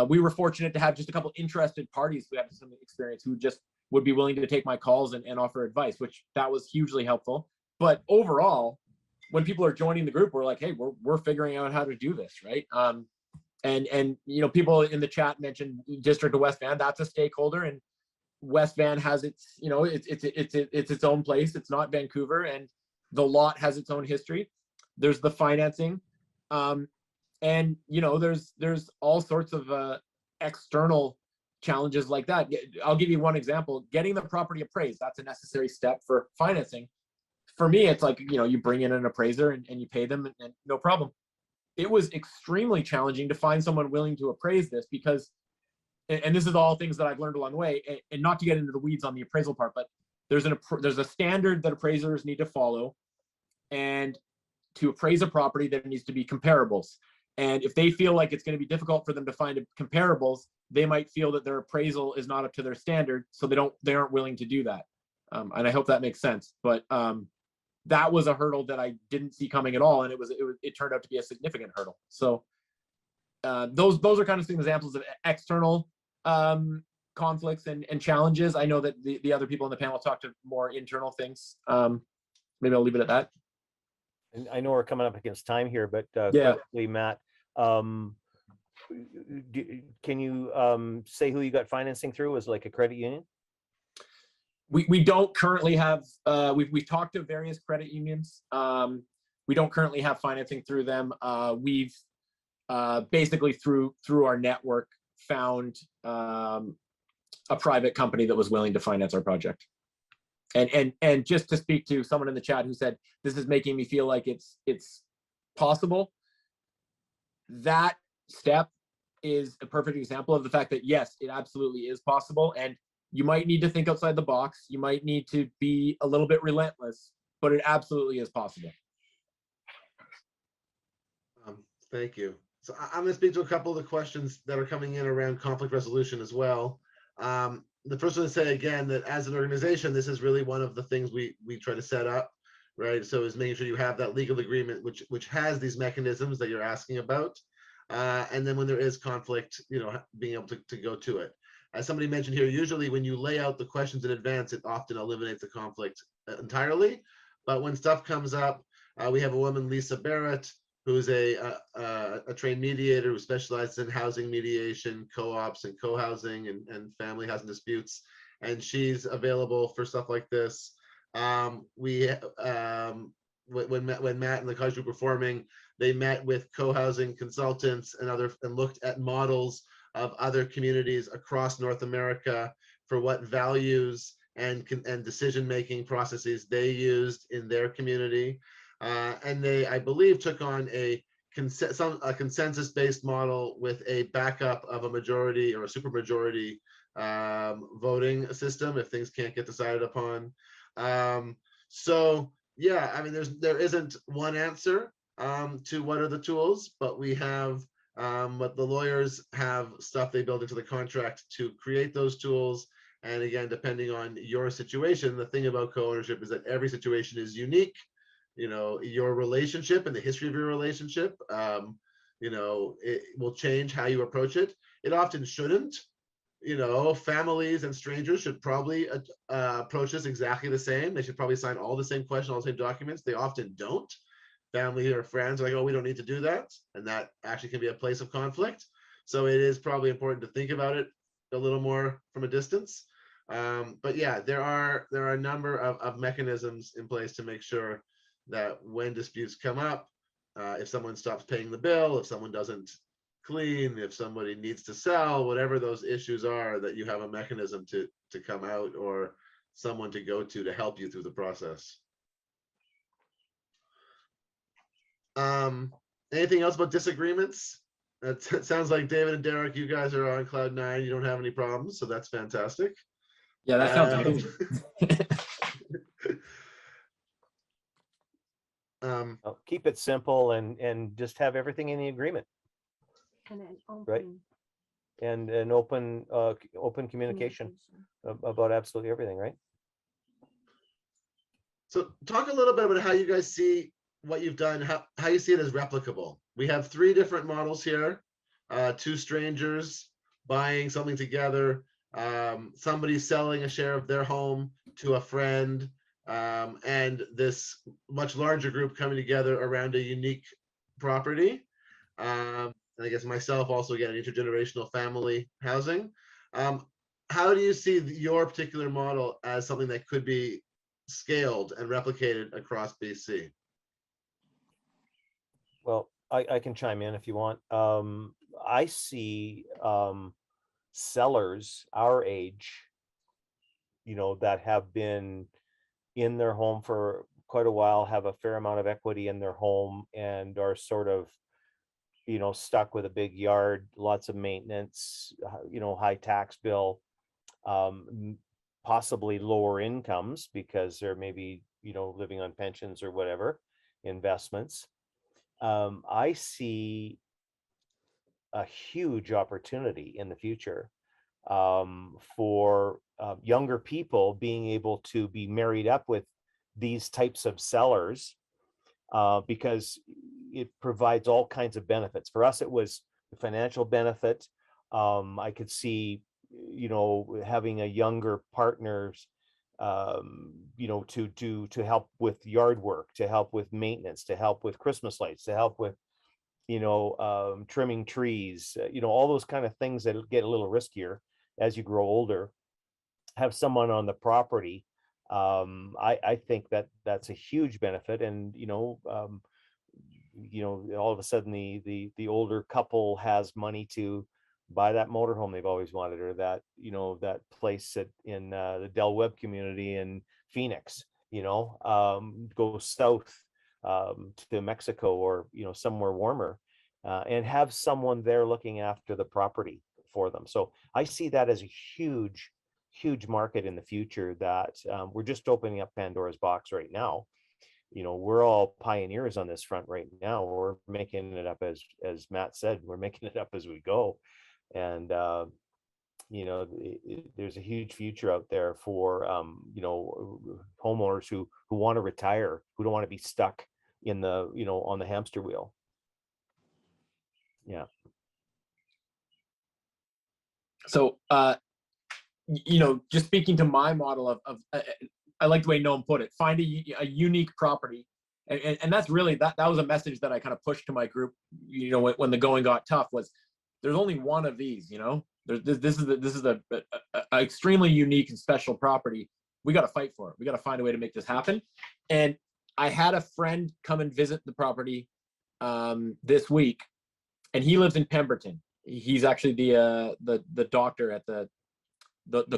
we were fortunate to have just a couple interested parties who have some experience who just would be willing to take my calls and offer advice, which that was hugely helpful. But overall, when people are joining the group, we're like, hey, we're figuring out how to do this, right? And people in the chat mentioned District of West Van. That's a stakeholder, and West Van has its it's its own place. It's not Vancouver, and the lot has its own history. There's the financing, and there's all sorts of external challenges like that. I'll give you one example. Getting the property appraised, that's a necessary step for financing. For me, it's like, you bring in an appraiser and you pay them, and no problem. It was extremely challenging to find someone willing to appraise this, because, and this is all things that I've learned along the way, and not to get into the weeds on the appraisal part, but there's a standard that appraisers need to follow, and to appraise a property, there needs to be comparables. And if they feel like it's going to be difficult for them to find comparables, they might feel that their appraisal is not up to their standard, so they aren't willing to do that. And I hope that makes sense. But that was a hurdle that I didn't see coming at all, and it turned out to be a significant hurdle. So those are kind of some examples of external conflicts and challenges. I know that the other people on the panel talked to more internal things. Maybe I'll leave it at that. And I know we're coming up against time here, but Yeah. quickly, Matt, can you say who you got financing through? Was it like a credit union? We don't currently have, we've talked to various credit unions. We don't currently have financing through them. We've basically through our network found a private company that was willing to finance our project. And just to speak to someone in the chat who said, this is making me feel like it's possible. That step is a perfect example of the fact that, yes, it absolutely is possible. And you might need to think outside the box. You might need to be a little bit relentless, but it absolutely is possible. Thank you. So I'm going to speak to a couple of the questions that are coming in around conflict resolution as well. The first one to say again that as an organization, this is really one of the things we try to set up, right? So is making sure you have that legal agreement which has these mechanisms that you're asking about, and then when there is conflict, being able to go to it. As somebody mentioned here, usually when you lay out the questions in advance, it often eliminates the conflict entirely. But when stuff comes up, we have a woman, Lisa Barrett, who's a trained mediator who specializes in housing mediation, co-ops and co-housing and family housing disputes. And she's available for stuff like this. When Matt and the college group were forming, they met with co-housing consultants and looked at models of other communities across North America for what values and decision-making processes they used in their community. And they, I believe, took on a consensus-based model with a backup of a majority or a supermajority voting system if things can't get decided upon. So yeah, I mean, there isn't one answer to what are the tools, but we have but the lawyers have stuff they build into the contract to create those tools. And again, depending on your situation, the thing about co-ownership is that every situation is unique. Your relationship and the history of your relationship, it will change how you approach it. It often shouldn't. Families and strangers should probably approach this exactly the same. They should probably sign all the same questions, all the same documents. They often don't. Family or friends are like, oh, we don't need to do that. And that actually can be a place of conflict. So it is probably important to think about it a little more from a distance. But yeah, there are a number of mechanisms in place to make sure that when disputes come up, if someone stops paying the bill, if someone doesn't clean, if somebody needs to sell, whatever those issues are, that you have a mechanism to come out or someone to go to help you through the process. Anything else about disagreements? It sounds like David and Derek, you guys are on cloud nine. You don't have any problems, so that's fantastic. Yeah, that sounds good. Well, keep it simple and just have everything in the agreement, And an right? open And an open communication about absolutely everything, right? So talk a little bit about how you guys see what you've done, how you see it as replicable. We have 3 different models here, 2 strangers buying something together, somebody selling a share of their home to a friend, and this much larger group coming together around a unique property. And I guess myself also, again, intergenerational family housing. How do you see your particular model as something that could be scaled and replicated across BC? Well, I can chime in if you want. I see sellers our age, that have been in their home for quite a while, have a fair amount of equity in their home, and are sort of, stuck with a big yard, lots of maintenance, high tax bill, possibly lower incomes because they're maybe, living on pensions or whatever, investments. I see a huge opportunity in the future for younger people being able to be married up with these types of sellers because it provides all kinds of benefits. For us, it was the financial benefit. I could see, having a younger partners, to help with yard work, to help with maintenance, to help with Christmas lights, to help with, trimming trees, all those kind of things that get a little riskier as you grow older. Have someone on the property. I think that's a huge benefit, and all of a sudden the older couple has money to buy that motorhome they've always wanted, or that that place in the Del Webb community in Phoenix, go south to Mexico or somewhere warmer, and have someone there looking after the property for them. So I see that as a huge market in the future that we're just opening up Pandora's box right now. we're all pioneers on this front right now. We're making it up as Matt said, we're making it up as we go. And there's a huge future out there for homeowners who want to retire, who don't want to be stuck in the on the hamster wheel. Yeah. So, just speaking to my model of I like the way Noam put it, find a unique property. And that's really, that was a message that I kind of pushed to my group, when the going got tough, was there's only one of these, this is a extremely unique and special property. We got to fight for it. We got to find a way to make this happen. And I had a friend come and visit the property this week, and he lives in Pemberton. He's actually the doctor at the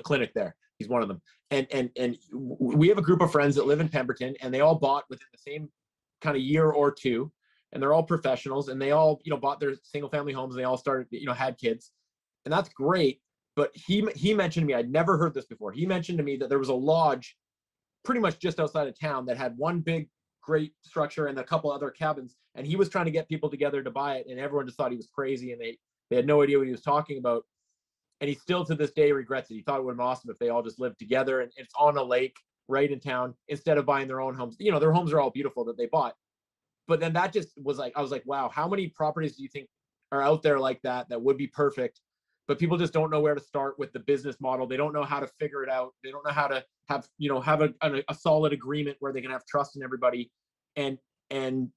clinic there. He's one of them. And we have a group of friends that live in Pemberton, and they all bought within the same kind of year or two, and they're all professionals, and they all bought their single family homes, and they all started had kids, and that's great. But he mentioned to me, I'd never heard this before. He mentioned to me that there was a lodge pretty much just outside of town that had one big great structure and a couple other cabins, and he was trying to get people together to buy it, and everyone just thought he was crazy, and they had no idea what he was talking about. And he still to this day regrets it. He thought it would have been awesome if they all just lived together, and it's on a lake right in town instead of buying their own homes. Their homes are all beautiful that they bought. But then that just was like, I was like, wow, how many properties do you think are out there like that would be perfect? But people just don't know where to start with the business model. They don't know how to figure it out. They don't know how to have a solid agreement where they can have trust in everybody. And I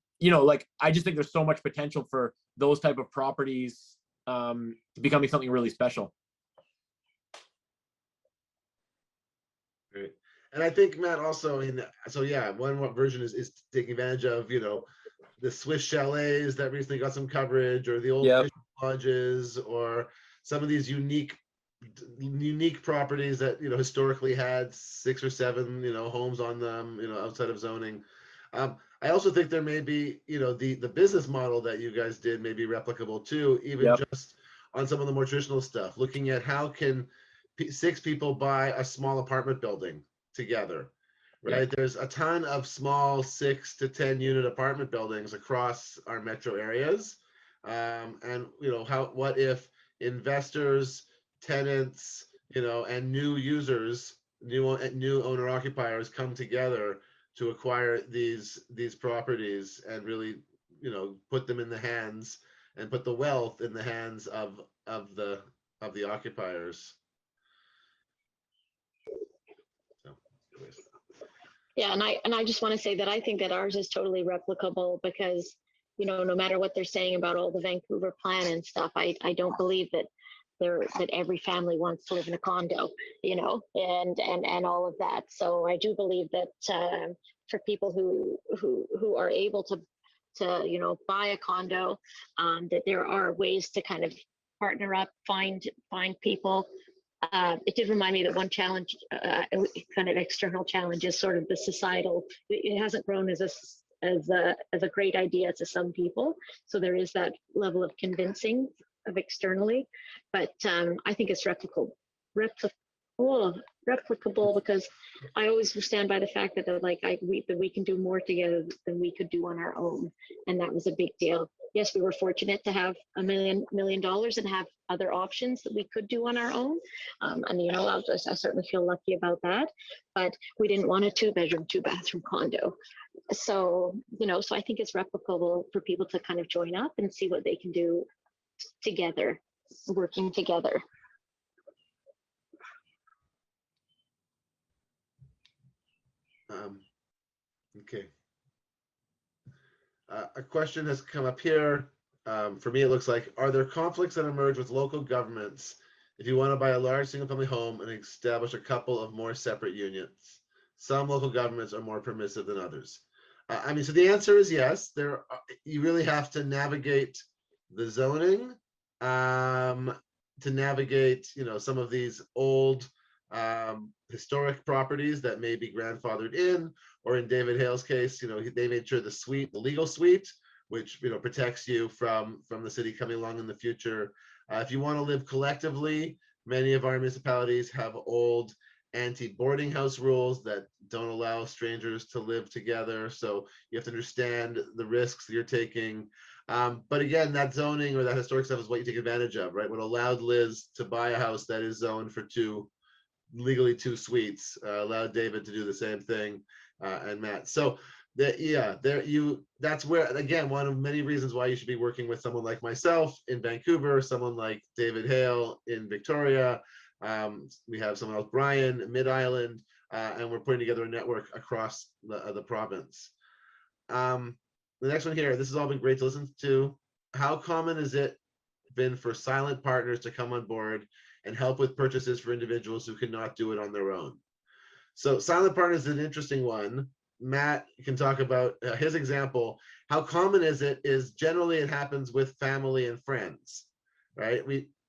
just think there's so much potential for those type of properties becoming something really special. Great. And I think, Matt, also one version is taking advantage of the Swiss chalets that recently got some coverage, or the old fishing lodges, or some of these unique properties that historically had 6 or 7 homes on them outside of zoning. I also think there may be the business model that you guys did may be replicable too, even just on some of the more traditional stuff, looking at how can 6 people buy a small apartment building together, right? There's a ton of small 6 to 10 unit apartment buildings across our metro areas. And what if investors, tenants, and new users, new owner occupiers come together to acquire these properties and really put them in the hands, and put the wealth in the hands of the occupiers. So, anyways. Yeah, and I just want to say that I think that ours is totally replicable, because no matter what they're saying about all the Vancouver plan and stuff, I don't believe that every family wants to live in a condo, and all of that. So I do believe that for people who are able to buy a condo, that there are ways to kind of partner up, find people. It did remind me that one challenge, kind of external challenge, is sort of the societal. It hasn't grown as a great idea to some people, so there is that level of convincing of externally, but I think it's replicable, because I always stand by the fact that we can do more together than we could do on our own, and that was a big deal. Yes, we were fortunate to have $1 million and have other options that we could do on our own, and I certainly feel lucky about that. But we didn't want a 2-bedroom, 2-bathroom condo, so so I think it's replicable for people to kind of join up and see what they can do together, working together. Okay. A question has come up here. For me, it looks like, are there conflicts that emerge with local governments if you want to buy a large single-family home and establish a couple of more separate units? Some local governments are more permissive than others. So the answer is yes. You really have to navigate the zoning, to navigate, some of these old historic properties that may be grandfathered in, or in David Hale's case, they made sure the legal suite, which protects you from the city coming along in the future. If you want to live collectively, many of our municipalities have old anti-boarding house rules that don't allow strangers to live together. So you have to understand the risks that you're taking. But again, that zoning or that historic stuff is what you take advantage of, right? What allowed Liz to buy a house that is zoned for legally two suites, allowed David to do the same thing, and Matt. So that, yeah, that's where, again, one of many reasons why you should be working with someone like myself in Vancouver, someone like David Hale in Victoria. We have someone else, Brian, Mid-Island, and we're putting together a network across the province. The next one here, this has all been great to listen to. How common has it been for silent partners to come on board and help with purchases for individuals who cannot do it on their own? So silent partners is an interesting one. Matt can talk about his example. How common is it? Is generally it happens with family and friends, right?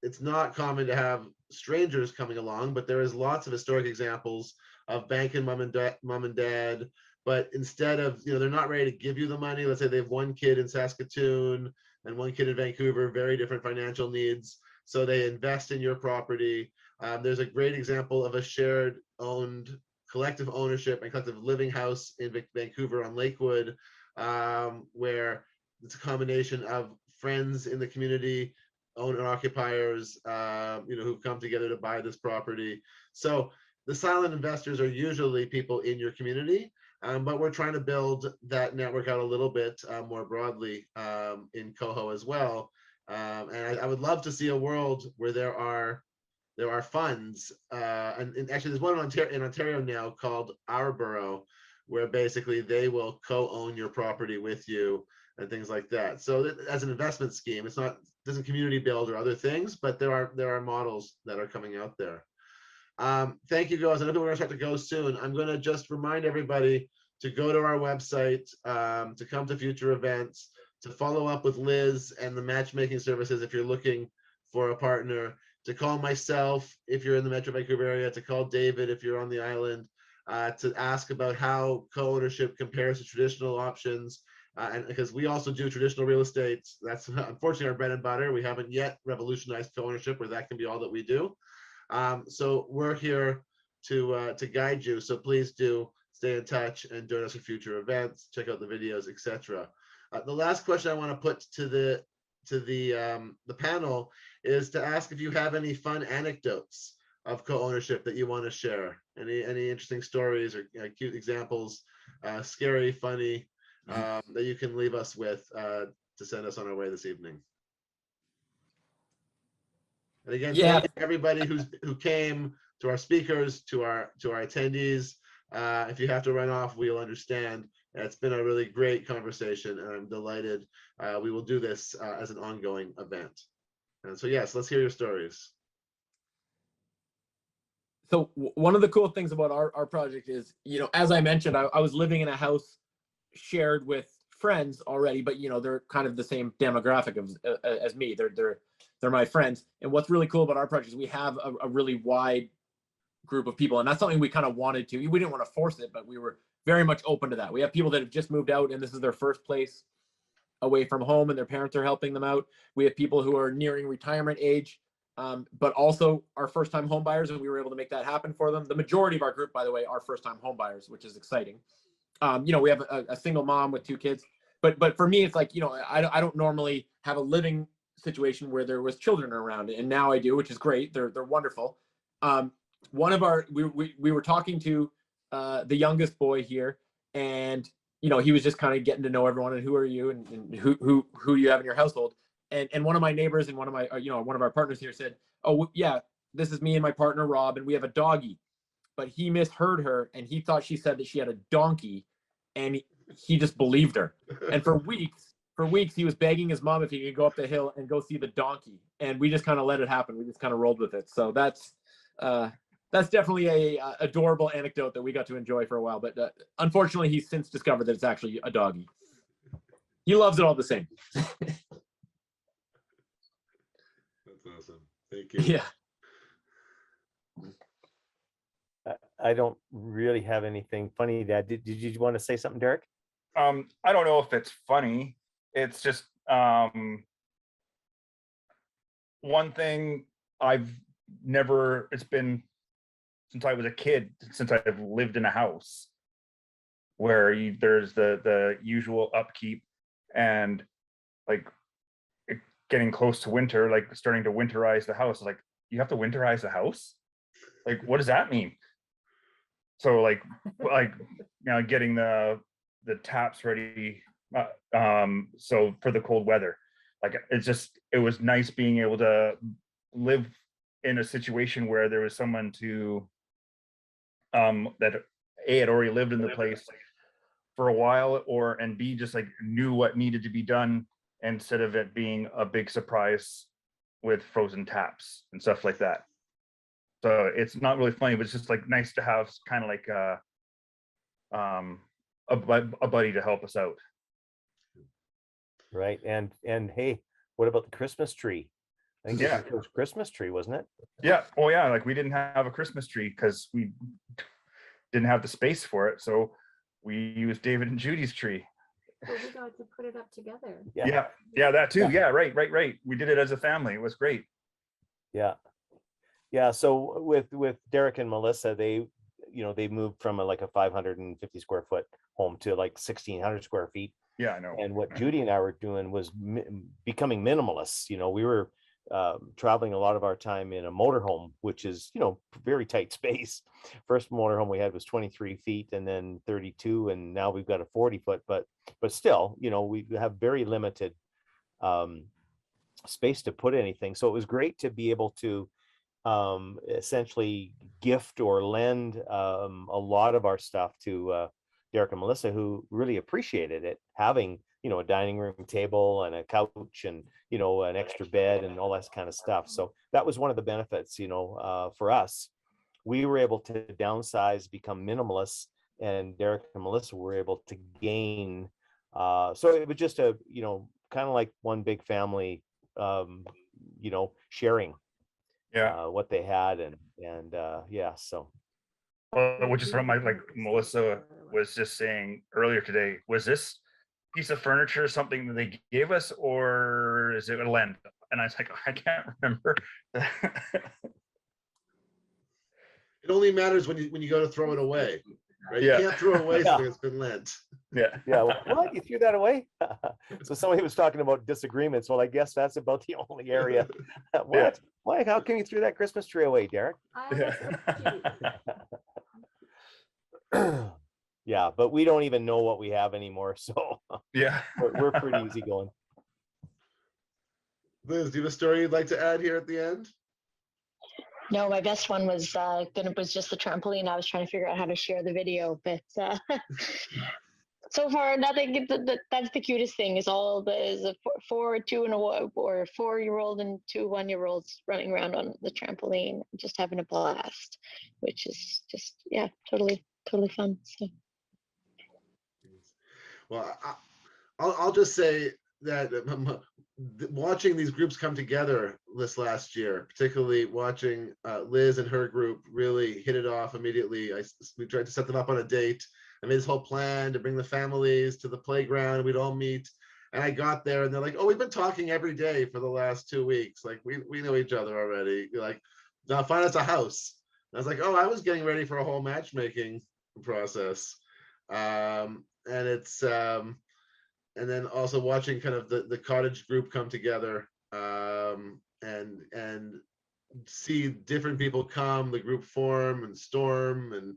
It's not common to have strangers coming along, but there is lots of historic examples of banking mom and dad. But instead of, they're not ready to give you the money. Let's say they have one kid in Saskatoon and one kid in Vancouver, very different financial needs. So they invest in your property. There's a great example of a shared owned collective ownership and collective living house in Vancouver on Lakewood, where it's a combination of friends in the community, owner occupiers, who've come together to buy this property. So the silent investors are usually people in your community, but we're trying to build that network out a little bit more broadly in CoHo as well. And I would love to see a world where there are funds, and actually there's one in Ontario now called Our Borough, where basically they will co-own your property with you and things like that. So as an investment scheme, doesn't community build or other things, but there are models that are coming out there. Thank you, guys. I know we're going to start to go soon. I'm going to just remind everybody to go to our website, to come to future events, to follow up with Liz and the matchmaking services if you're looking for a partner, to call myself if you're in the Metro Vancouver area, to call David if you're on the island, to ask about how co-ownership compares to traditional options. And because we also do traditional real estate, that's unfortunately our bread and butter. We haven't yet revolutionized co-ownership where that can be all that we do. So we're here to guide you. So please do stay in touch and join us for future events. Check out the videos, etc. The last question I want to put to the panel is to ask if you have any fun anecdotes of co-ownership that you want to share. Any interesting stories or cute examples, scary, funny, that you can leave us with to send us on our way this evening. And again, Yeah. thank everybody who came, to our speakers, to our attendees. If you have to run off, we'll understand. It's been a really great conversation, and I'm delighted. We will do this as an ongoing event. And so, yes, let's hear your stories. So one of the cool things about our project is, as I mentioned, I was living in a house shared with friends already, but they're kind of the same demographic as me. They're my friends. And what's really cool about our project is we have a really wide group of people, and that's something we kind of wanted to. We didn't want to force it, but we were very much open to that. We have people that have just moved out, and this is their first place away from home, and their parents are helping them out. We have people who are nearing retirement age, but also are first-time home buyers, and we were able to make that happen for them. The majority of our group, by the way, are first-time home buyers, which is exciting. We have a single mom with 2 kids, but for me, it's like, I don't normally have a living situation where there was children around, and now I do, which is great. They're wonderful. One of our, we were talking to the youngest boy here, and he was just kind of getting to know everyone, and who are you, and who you have in your household. And one of my neighbors and one of our partners here said, oh yeah, this is me and my partner Rob, and we have a doggy. But he misheard her, and he thought she said that she had a donkey, and he just believed her. And for weeks he was begging his mom if he could go up the hill and go see the donkey, and we just kind of let it happen. We just kind of rolled with it. So that's definitely a adorable anecdote that we got to enjoy for a while. But unfortunately, he's since discovered that it's actually a doggy. He loves it all the same. That's awesome. Thank you. Yeah. I don't really have anything funny. Dad, did you want to say something, Derek? I don't know if it's funny. It's just one thing it's been since I was a kid, since I've lived in a house where there's the usual upkeep and like getting close to winter, like starting to winterize the house. Like, you have to winterize the house? Like, what does that mean? So like getting the taps ready, so for the cold weather. Like, it was nice being able to live in a situation where there was someone to that had already lived in the place for a while, and B, just like knew what needed to be done, instead of it being a big surprise with frozen taps and stuff like that. So it's not really funny, but it's just like nice to have kind of like a buddy to help us out. Right. And hey, what about the Christmas tree? I think Yeah. it was the first Christmas tree, wasn't it? Yeah. Oh yeah. Like, we didn't have a Christmas tree because we didn't have the space for it. So we used David and Judy's tree. Well, we got to put it up together. Yeah. Yeah, that too. Yeah. Right. We did it as a family. It was great. Yeah. Yeah. So with Derek and Melissa, they moved from like a 550 square foot home to like 1,600 square feet. Yeah, I know. And what Judy and I were doing was becoming minimalists. We were traveling a lot of our time in a motorhome, which is, very tight space. First motorhome we had was 23 feet and then 32, and now we've got a 40-foot, but still, we have very limited space to put anything. So it was great to be able to essentially gift or lend a lot of our stuff to Derek and Melissa, who really appreciated it, having a dining room table and a couch and an extra bed and all that kind of stuff. So that was one of the benefits, for us. We were able to downsize, become minimalists, and Derek and Melissa were able to gain. So it was just a kind of like one big family, sharing what they had, and yeah. So Which is from like Melissa was just saying earlier today, was this piece of furniture something that they gave us, or is it a lend? And I was like, I can't remember. It only matters when you go to throw it away, right? Yeah. You can't throw away something that's been lent. Yeah. yeah, what, you threw that away? So somebody was talking about disagreements. Well, I guess that's about the only area. What? Yeah. Why? How come you threw that Christmas tree away, Derek? Yeah, but we don't even know what we have anymore, so Yeah. we're pretty easy going. Liz, do you have a story you'd like to add here at the end? No, my best one was just the trampoline. I was trying to figure out how to share the video, but so far nothing. That's the cutest thing. Is a 4-year-old and 2 1-year-olds running around on the trampoline, just having a blast, which is just totally fun. So. Well, I'll just say that watching these groups come together this last year, particularly watching Liz and her group really hit it off immediately. We tried to set them up on a date. I made this whole plan to bring the families to the playground. We'd all meet. And I got there and they're like, oh, we've been talking every day for the last 2 weeks. Like, we know each other already. You're like, now find us a house. And I was like, oh, I was getting ready for a whole matchmaking process. And it's, and then also watching kind of the cottage group come together, and see different people come, the group form and storm and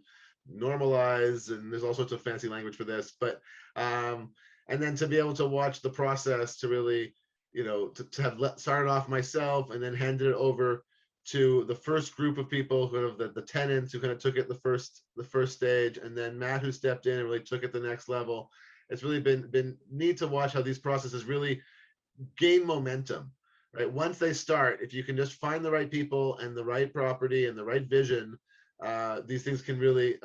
normalize, and there's all sorts of fancy language for this, but and then to be able to watch the process to really, to have started off myself and then handed it over to the first group of people who have the tenants who kind of took it the first stage, and then Matt, who stepped in and really took it the next level. It's really been neat to watch how these processes really gain momentum, right? Once they start, if you can just find the right people and the right property and the right vision, these things can really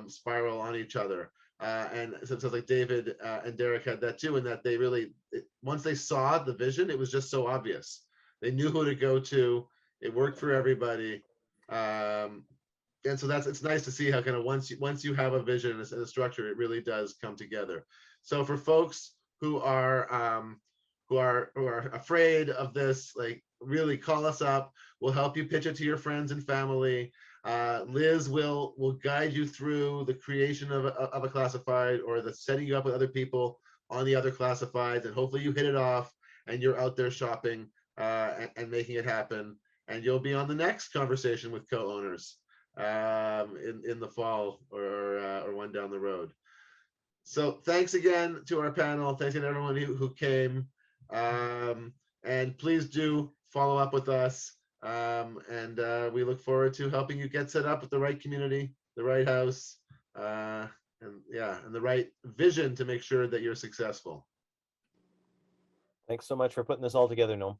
spiral on each other. And so it sounds like David and Derek had that too, in that they really, once they saw the vision, it was just so obvious. They knew who to go to. It worked for everybody. And so it's nice to see how kind of once you have a vision and a structure, it really does come together. So for folks who are afraid of this, like, really call us up. We'll help you pitch it to your friends and family. Liz will guide you through the creation of a classified, or the setting you up with other people on the other classifieds, and hopefully you hit it off and you're out there shopping and making it happen. And you'll be on the next conversation with co-owners in the fall or one down the road. So thanks again to our panel. Thanks to everyone who came. And please do follow up with us. And we look forward to helping you get set up with the right community, the right house, and the right vision to make sure that you're successful. Thanks so much for putting this all together, Noam.